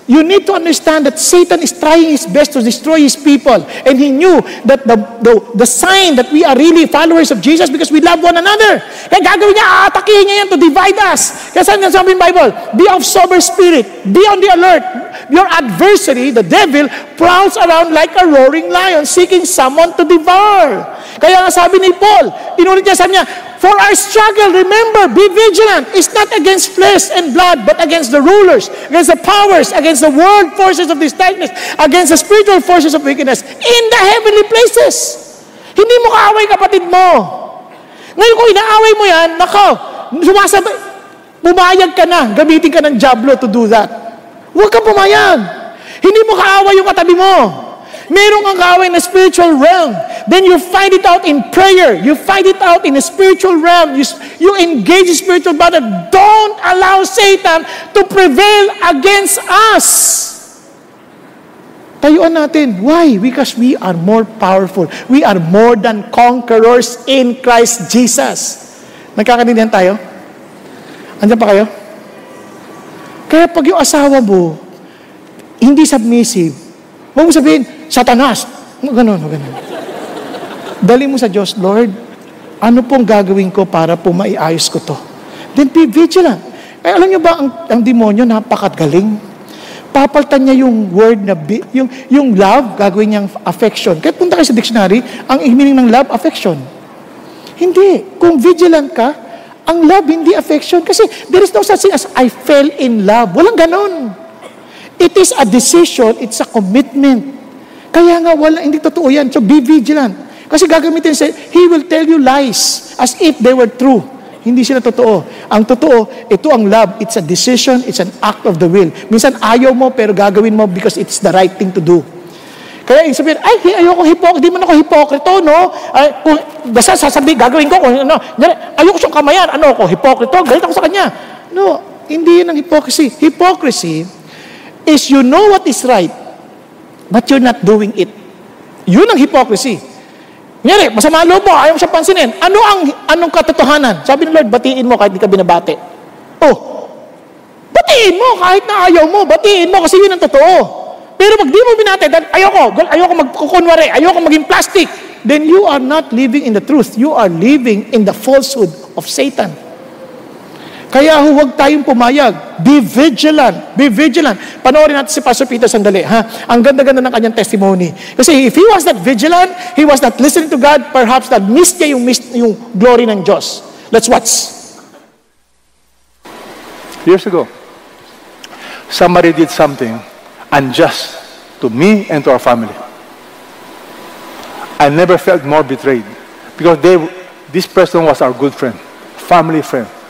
B: You need to understand that Satan is trying his best to destroy his people. And he knew that the sign that we are really followers of Jesus because we love one another. Kaya gagawin niya, aatakihin niya yan to divide us. Kaya saan sabi ng Bible? Be of sober spirit. Be on the alert. Your adversary, the devil, prowls around like a roaring lion seeking someone to devour. Kaya nga sabi ni Paul, inulit niya, sabi niya, for our struggle, remember, be vigilant. It's not against flesh and blood, but against the rulers, against the powers, against the world forces of this darkness, against the spiritual forces of wickedness in the heavenly places. Hindi mo kaaway kapatid mo. Ngayon kung inaaway mo yan, nako, sumasabay, pumayag ka na, gamitin ka ng Diablo to do that. Huwag kang pumayag. Hindi mo kaaway yung katabi mo. Meron kang kaaway na spiritual realm. Then you find it out in prayer. You find it out in a spiritual realm. You engage in spiritual battle. Don't allow Satan to prevail against us. Tayuan natin. Why? Because we are more powerful. We are more than conquerors in Christ Jesus. Nagkakaintindihan tayo? Andiyan pa kayo? Kaya pag yung asawa mo, hindi submissive, huwag mo sabihin, Satanas. Ganon. Dali mo sa Diyos, Lord, ano pong gagawin ko para po maiayos ko to? Then be vigilant. Eh, alam niyo ba, ang demonyo, napakagaling. Papaltan niya yung word na, yung love, gagawin niyang affection. Kahit punta kayo sa dictionary, ang meaning ng love, affection. Hindi. Kung vigilant ka, ang love, hindi affection. Kasi there is no such thing as, I fell in love. Walang ganon. It is a decision, it's a commitment. Kaya nga, hindi totoo yan. So be vigilant. Kasi gagamitin siya, he will tell you lies as if they were true. Hindi sila totoo. Ang totoo, ito ang love. It's a decision, it's an act of the will. Minsan ayaw mo, pero gagawin mo because it's the right thing to do. Kaya yung sabihin, ayoko hypocrite, di man ako hipokrito, no? Basta sasabihin, gagawin ko, ayoko siyang kamayan, ako, hipokrito, galit ako sa kanya. No, hindi yun ang hypocrisy. Hypocrisy is you know what is right, but you're not doing it. Yun ang hypocrisy. Ngayon, masama loob mo, ayaw mo siya pansinin. Anong katotohanan? Sabi ng Lord, batiin mo kahit di ka binabati. Batiin mo kahit na ayaw mo. Batiin mo kasi yun ang totoo. Pero pag di mo binati, ayoko magkukunwari, ayoko maging plastic, then you are not living in the truth. You are living in the falsehood of Satan. Kaya huwag tayong pumayag. Be vigilant. Be vigilant. Panoorin natin si Pastor Peter sandali. Ang ganda-ganda ng kanyang testimony. Kasi if he was not vigilant, he was not listening to God, perhaps that missed niya yung glory ng Diyos. Let's watch.
C: Years ago, somebody did something unjust to me and to our family. I never felt more betrayed because this person was our good friend, family friend.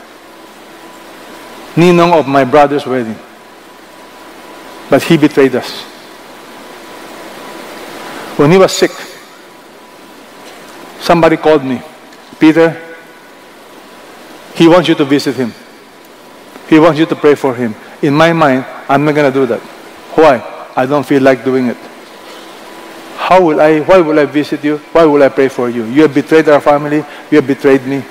C: Ninong of my brother's wedding. But he betrayed us. When he was sick, somebody called me, Peter, he wants you to visit him. He wants you to pray for him. In my mind, I'm not going to do that. Why? I don't feel like doing it. Why will I visit you? Why will I pray for you? You have betrayed our family. You have betrayed me.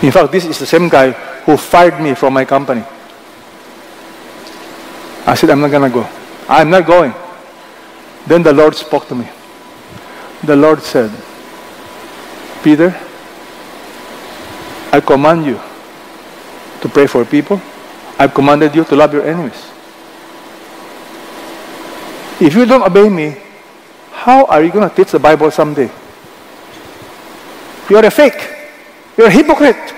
C: In fact, this is the same guy who fired me from my company. I said, I'm not going to go. I'm not going. Then the Lord spoke to me. The Lord said, Peter, I command you to pray for people. I've commanded you to love your enemies. If you don't obey me, how are you going to teach the Bible someday? You're a fake. You're a hypocrite.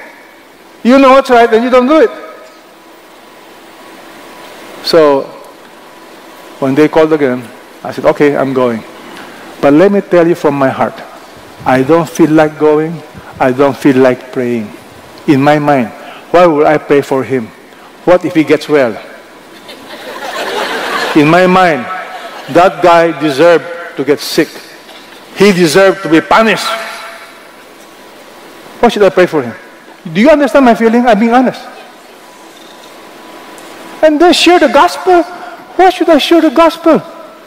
C: You know what's right and you don't do it. So, when they called again, I said, okay, I'm going. But let me tell you from my heart, I don't feel like going. I don't feel like praying. In my mind, why would I pray for him? What if he gets well? In my mind, that guy deserved to get sick. He deserved to be punished. Why should I pray for him? Do you understand my feeling? I'm being honest. And then share the gospel. Why should I share the gospel?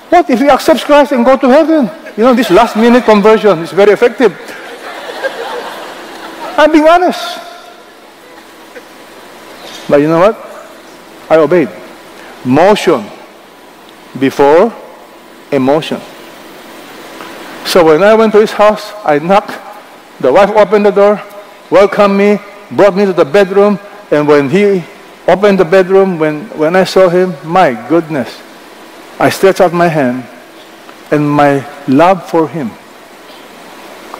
C: What if he accepts Christ and go to heaven? You know, this last-minute conversion is very effective. I'm being honest. But you know what? I obeyed. Motion before emotion. So when I went to his house, I knocked. The wife opened the door, welcomed me, brought me to the bedroom, and when he opened the bedroom, when I saw him, my goodness, I stretched out my hand, and my love for him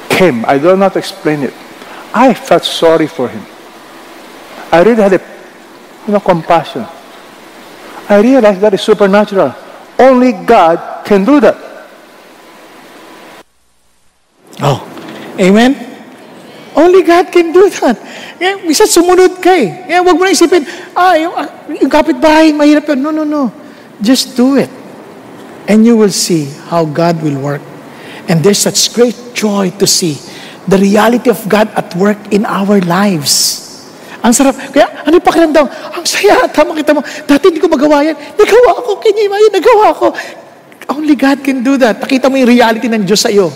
C: came. I do not explain it. I felt sorry for him. I really had compassion. I realized that is supernatural. Only God can do that.
B: Oh, Amen? Only God can do that. Kaya, bisa sumunod ka eh. Kaya huwag mo na isipin, yung kapitbahay, mahirap yun. No. Just do it. And you will see how God will work. And there's such great joy to see the reality of God at work in our lives. Ang sarap. Kaya, ano yung pakiramdam? Ang saya. Tama kita mo. Dati hindi ko magawa yan. Nagawa ko. Nagawa ko. Only God can do that. Nakita mo yung reality ng Diyos sa iyo.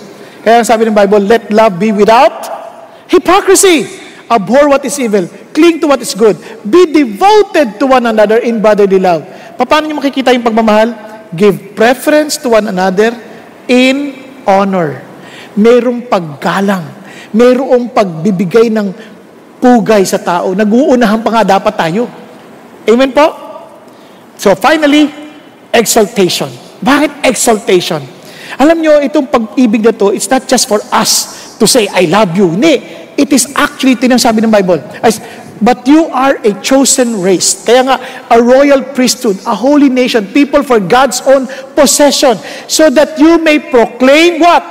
B: Kaya sabi ng Bible, let love be without hypocrisy. Abhor what is evil. Cling to what is good. Be devoted to one another in brotherly love. Paano niyo makikita yung pagmamahal? Give preference to one another in honor. Merong paggalang. Merong pagbibigay ng pugay sa tao. Nag-uunahan pa nga dapat tayo. Amen po? So finally, exaltation. Bakit exaltation? Alam nyo, itong pag-ibig na to, it's not just for us to say, I love you. Hindi. It is actually, sabi ng Bible, but you are a chosen race. Kaya nga, a royal priesthood, a holy nation, people for God's own possession, so that you may proclaim what?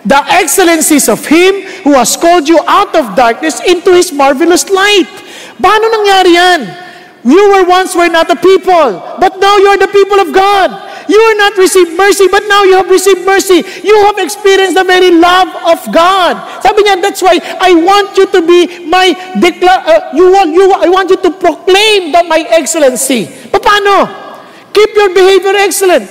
B: The excellencies of Him who has called you out of darkness into His marvelous light. Paano nangyari yan? You were not a people, but now you are the people of God. You are not received mercy, but now you have received mercy. You have experienced the very love of God. Sabi niya, that's why I want you to be my I want you to proclaim my excellency. Paano? Keep your behavior excellent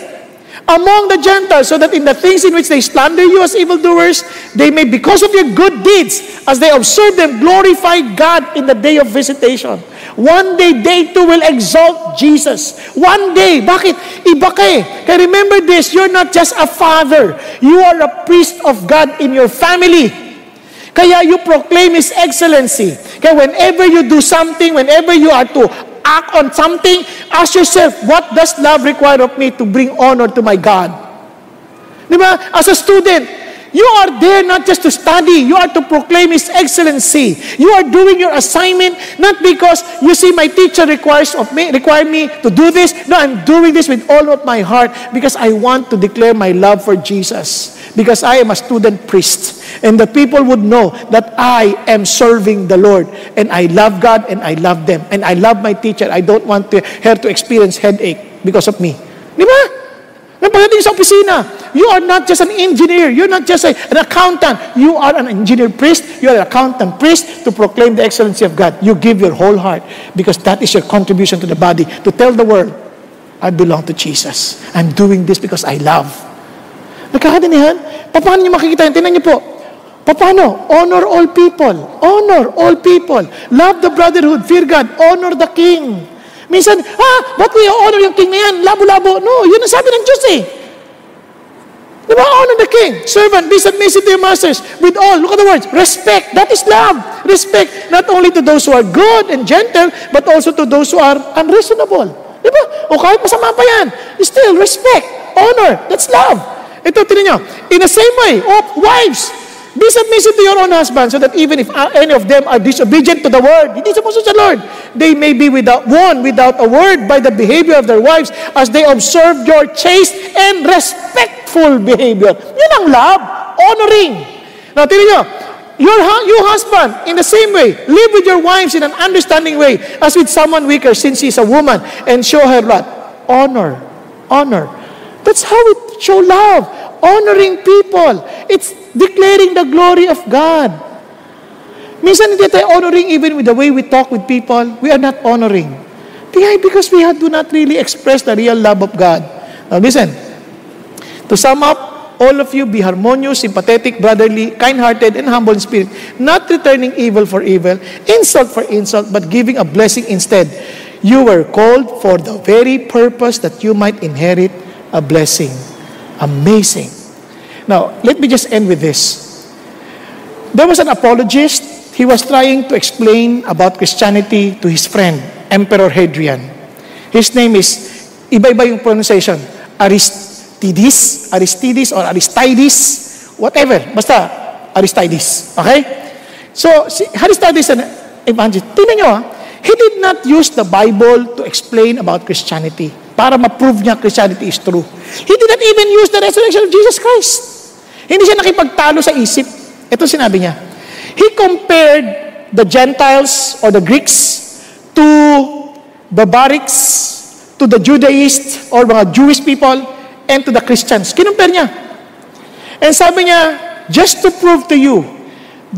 B: among the Gentiles, so that in the things in which they slander you as evildoers, they may, because of your good deeds, as they observe them, glorify God in the day of visitation. One day, they too will exalt Jesus. One day. Bakit? Iba ka eh. Kaya remember this, you're not just a father. You are a priest of God in your family. Kaya you proclaim His excellency. Kaya whenever you do something, whenever you are to act on something, ask yourself, what does love require of me to bring honor to my God? Diba? As a student, you are there not just to study, you are to proclaim His excellency. You are doing your assignment not because you see my teacher require me to do this. No, I'm doing this with all of my heart because I want to declare my love for Jesus. Because I am a student priest. And the people would know that I am serving the Lord. And I love God and I love them. And I love my teacher. I don't want her to experience headache because of me. Di ba? Pagdating sa opisina, you are not just an engineer. You're not just an accountant. You are an engineer priest. You are an accountant priest to proclaim the excellency of God. You give your whole heart because that is your contribution to the body. To tell the world, I belong to Jesus. I'm doing this because I love. Nagkakadinihan? Paano niyo makikita yan? Tingnan niyo po. Paano? Honor all people. Honor all people. Love the brotherhood. Fear God. Honor the king. Minsan, ba't ko i-honor yung king na yan? Labo-labo. No, yun ang sabi ng Diyos eh. Diba? Honor the king. Servant, be submissive to your masters. With all, look at the words, respect. That is love. Respect not only to those who are good and gentle, but also to those who are unreasonable. Diba? O kahit masama pa yan, still respect. Honor. That's love. Ito, tinan nyo. In the same way, wives, be submissive to your own husband, so that even if any of them are disobedient to the word, hindi supposed to the Lord, they may be without a word by the behavior of their wives as they observe your chaste and respectful behavior. Yan ang love. Honoring. Now, tinan nyo. You husband, in the same way, live with your wives in an understanding way as with someone weaker, since she is a woman, and show her what? Honor. Honor. That's how we show love. Honoring people. It's declaring the glory of God. Minsan hindi tayo honoring even with the way we talk with people. We are not honoring. Why? Because we do not really express the real love of God. Now listen. To sum up, all of you be harmonious, sympathetic, brotherly, kind-hearted, and humble in spirit, not returning evil for evil, insult for insult, but giving a blessing instead. You were called for the very purpose that you might inherit a blessing. Amazing. Now, let me just end with this. There was an apologist. He was trying to explain about Christianity to his friend, Emperor Hadrian. His name is, iba-iba yung pronunciation, Aristides or Aristides, whatever, basta Aristides. Okay? So, si Aristides an evangelist. Tingnan nyo, he did not use the Bible to explain about Christianity para ma-prove niya Christianity is true. He did not even use the resurrection of Jesus Christ. Hindi siya nakipagtalo sa isip. Ito sinabi niya. He compared the Gentiles or the Greeks to barbarics, to the Judaists or mga Jewish people, and to the Christians. Kinumpare niya. And sabi niya, just to prove to you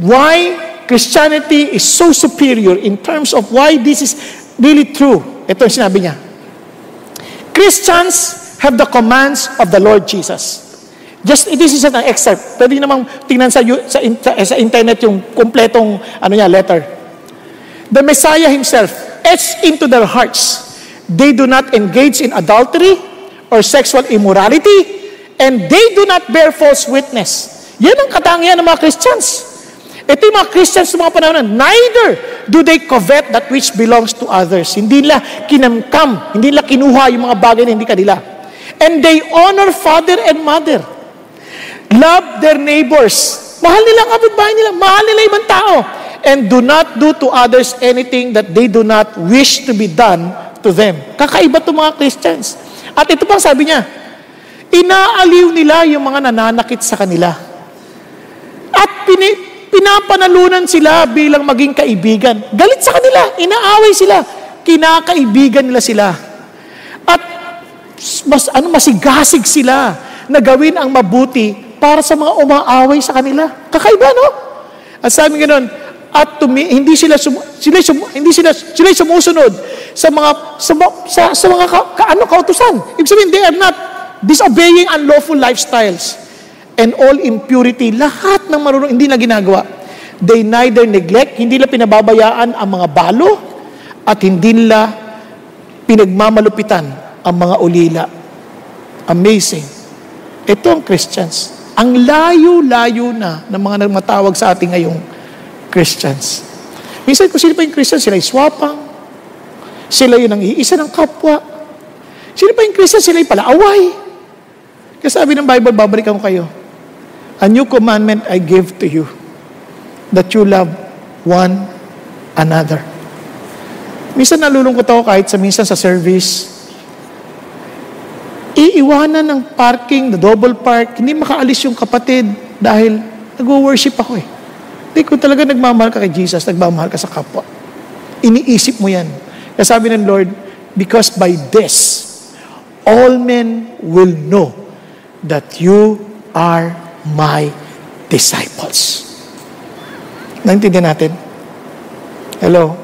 B: why Christianity is so superior in terms of why this is really true. Ito yung sinabi niya. Christians have the commands of the Lord Jesus. Just, this is an excerpt. Pwede namang tingnan sa internet yung kompletong letter. The Messiah himself etched into their hearts. They do not engage in adultery or sexual immorality, and they do not bear false witness. Yan ang katangian ng mga Christians. Ito yung mga Christians ng mga panahon na, neither do they covet that which belongs to others. Hindi nila kinamkam, hindi nila kinuha yung mga bagay na hindi kanila. And they honor father and mother. Love their neighbors. Mahal nila ang kapitbahay nila. Mahal nila ibang tao. And do not do to others anything that they do not wish to be done to them. Kakaiba itong mga Christians. At ito pang sabi niya, inaaliw nila yung mga nananakit sa kanila. At pinapanalunan sila bilang maging kaibigan. Galit sa kanila, inaaway sila, kinakaibigan nila sila. At masigasig sila na gawin ang mabuti para sa mga umaaway sa kanila. Kakaiba, no? At sabi ganoon, at hindi sila sumusunod sa mga kautusan. Ibig sabihin, they are not disobeying unlawful lifestyles and all impurity. Lahat ng marunong hindi na ginagawa. They neither neglect, hindi nila pinababayaan ang mga balo at hindi nila pinagmamalupitan ang mga ulila. Amazing. Ito ang Christians. Ang layo-layo na ng mga nagmatawag sa ating ngayong Christians. Minsan kung sino pa yung Christians, sila yung swapang, sila yung nang-iisa ng kapwa, sino pa yung Christians, sila yung palaaway. Kasi sabi ng Bible, babalikan ko kayo, a new commandment I give to you, that you love one another. Minsan nalulungkot ako kahit minsan sa service, iiwanan ng parking, the double park, hindi makaalis yung kapatid dahil nag-worship ako eh. Hindi ko talaga nagmamahal ka kay Jesus, nagmamahal ka sa kapwa. Iniisip mo yan. Kaya sabi ng Lord, because by this, all men will know that you are my disciples. Naintindihan natin? Hello?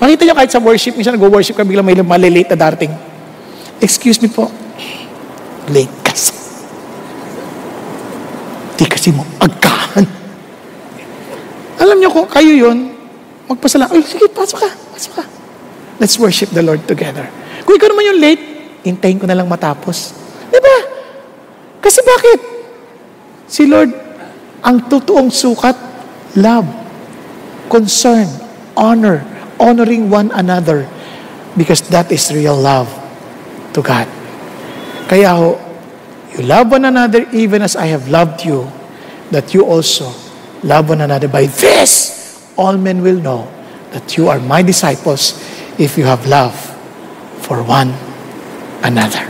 B: Makita nyo kahit sa worship, minsan nag-worship ka, biglang may malilate na darating. Excuse me po, late kasi. Di kasi mo agahan. Alam nyo kung kayo yun, magpasala, ay sige, pasok ka. Let's worship the Lord together. Kung ikaw naman yung late, hintayin ko na lang matapos. Diba? Kasi bakit? Si Lord, ang totoong sukat, love, concern, honor, honoring one another, because that is real love to God. Kaya ho, you love one another even as I have loved you, that you also love one another. By this, all men will know that you are my disciples if you have love for one another.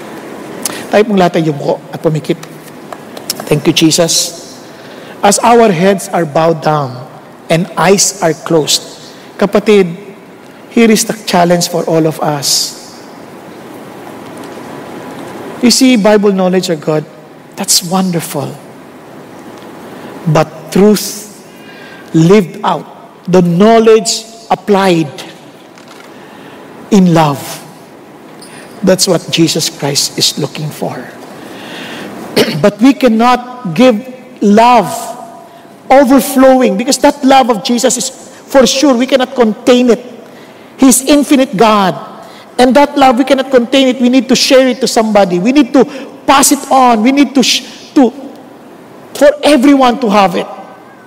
B: Tayo pong lahat yung buko at pumikit. Thank you, Jesus. As our heads are bowed down and eyes are closed, kapatid, here is the challenge for all of us. You see, Bible knowledge of God, that's wonderful. But truth lived out, the knowledge applied in love, that's what Jesus Christ is looking for. But we cannot give love overflowing, because that love of Jesus is for sure, we cannot contain it. He's infinite God. And that love, we cannot contain it. We need to share it to somebody. We need to pass it on. We need to for everyone to have it.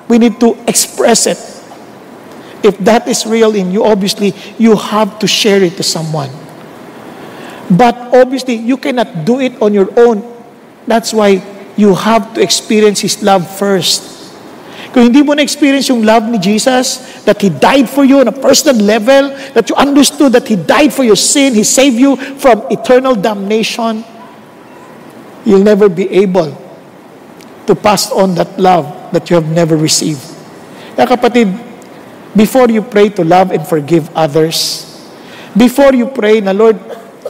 B: We need to express it. If that is real in you, obviously, you have to share it to someone. But obviously, you cannot do it on your own. That's why you have to experience His love first. Kung hindi mo na-experience yung love ni Jesus, that He died for you on a personal level, that you understood that He died for your sin, He saved you from eternal damnation, you'll never be able to pass on that love that you have never received. Kaya kapatid, before you pray to love and forgive others, before you pray na, Lord,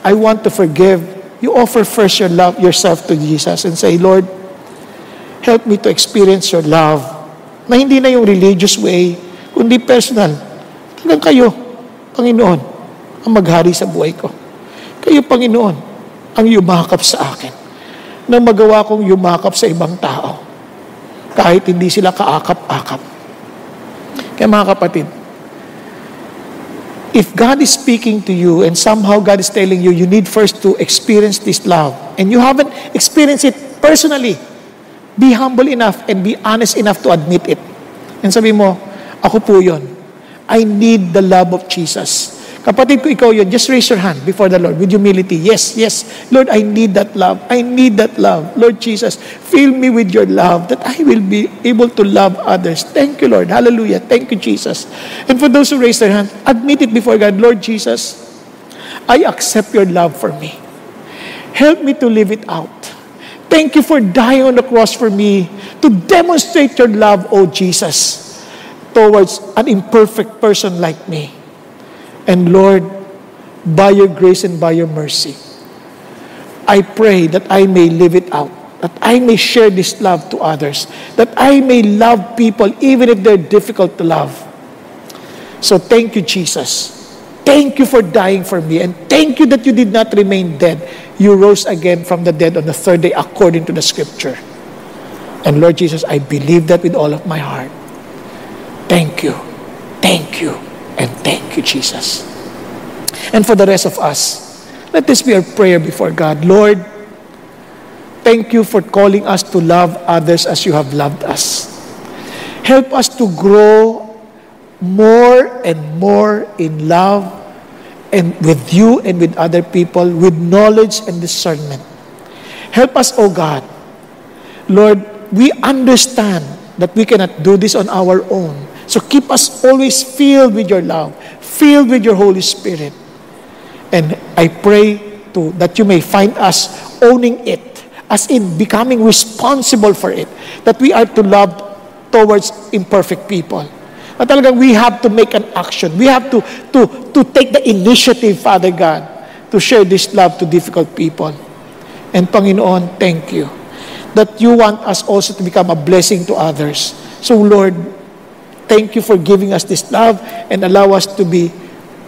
B: I want to forgive, you offer first your love, yourself to Jesus and say, Lord, help me to experience your love na hindi na yung religious way, kundi personal. Talagang kayo, Panginoon, ang maghari sa buhay ko. Kayo, Panginoon, ang yumakap sa akin nang magawa kong yumakap sa ibang tao kahit hindi sila kaakap-akap. Kaya mga kapatid, if God is speaking to you and somehow God is telling you, you need first to experience this love and you haven't experienced it personally, be humble enough and be honest enough to admit it. And sabi mo, ako po yun. I need the love of Jesus. Kapatid ko, ikaw yun, just raise your hand before the Lord with humility. Yes, yes. Lord, I need that love. I need that love. Lord Jesus, fill me with your love that I will be able to love others. Thank you, Lord. Hallelujah. Thank you, Jesus. And for those who raise their hand, admit it before God. Lord Jesus, I accept your love for me. Help me to live it out. Thank you for dying on the cross for me to demonstrate your love, oh Jesus, towards an imperfect person like me. And Lord, by your grace and by your mercy, I pray that I may live it out, that I may share this love to others, that I may love people even if they're difficult to love. So thank you, Jesus. Thank you for dying for me, and thank you that you did not remain dead. You rose again from the dead on the third day according to the scripture. And Lord Jesus, I believe that with all of my heart. Thank you, and thank you, Jesus. And for the rest of us, let this be our prayer before God. Lord, thank you for calling us to love others as you have loved us. Help us to grow more and more in love and with you and with other people, with knowledge and discernment. Help us, O God. Lord, we understand that we cannot do this on our own. So keep us always filled with your love, filled with your Holy Spirit. And I pray that you may find us owning it, as in becoming responsible for it, that we are to love towards imperfect people. Na talagang we have to make an action. We have to take the initiative, Father God, to share this love to difficult people. And Panginoon, thank you that you want us also to become a blessing to others. So Lord, thank you for giving us this love and allow us to be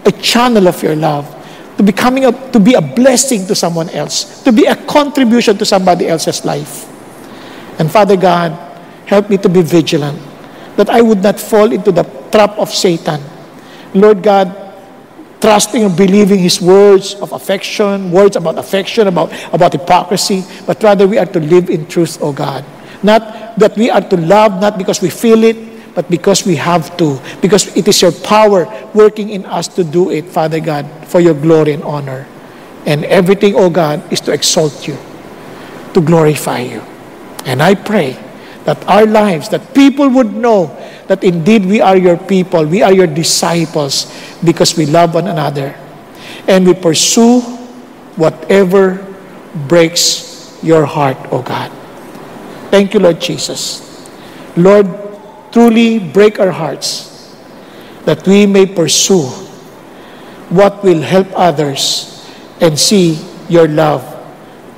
B: a channel of your love, to be a blessing to someone else, to be a contribution to somebody else's life. And Father God, help me to be vigilant, that I would not fall into the trap of Satan. Lord God, trusting and believing his words of affection, about hypocrisy, but rather we are to live in truth, O God. Not that we are to love, not because we feel it, but because we have to, because it is your power working in us to do it, Father God, for your glory and honor. And everything, O God, is to exalt you, to glorify you. And I pray that our lives, that people would know that indeed we are your people, we are your disciples, because we love one another. And we pursue whatever breaks your heart, O God. Thank you, Lord Jesus. Lord, truly break our hearts, that we may pursue what will help others and see your love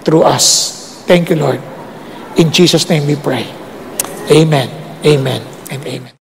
B: through us. Thank you, Lord. In Jesus' name we pray. Amen, amen, and amen.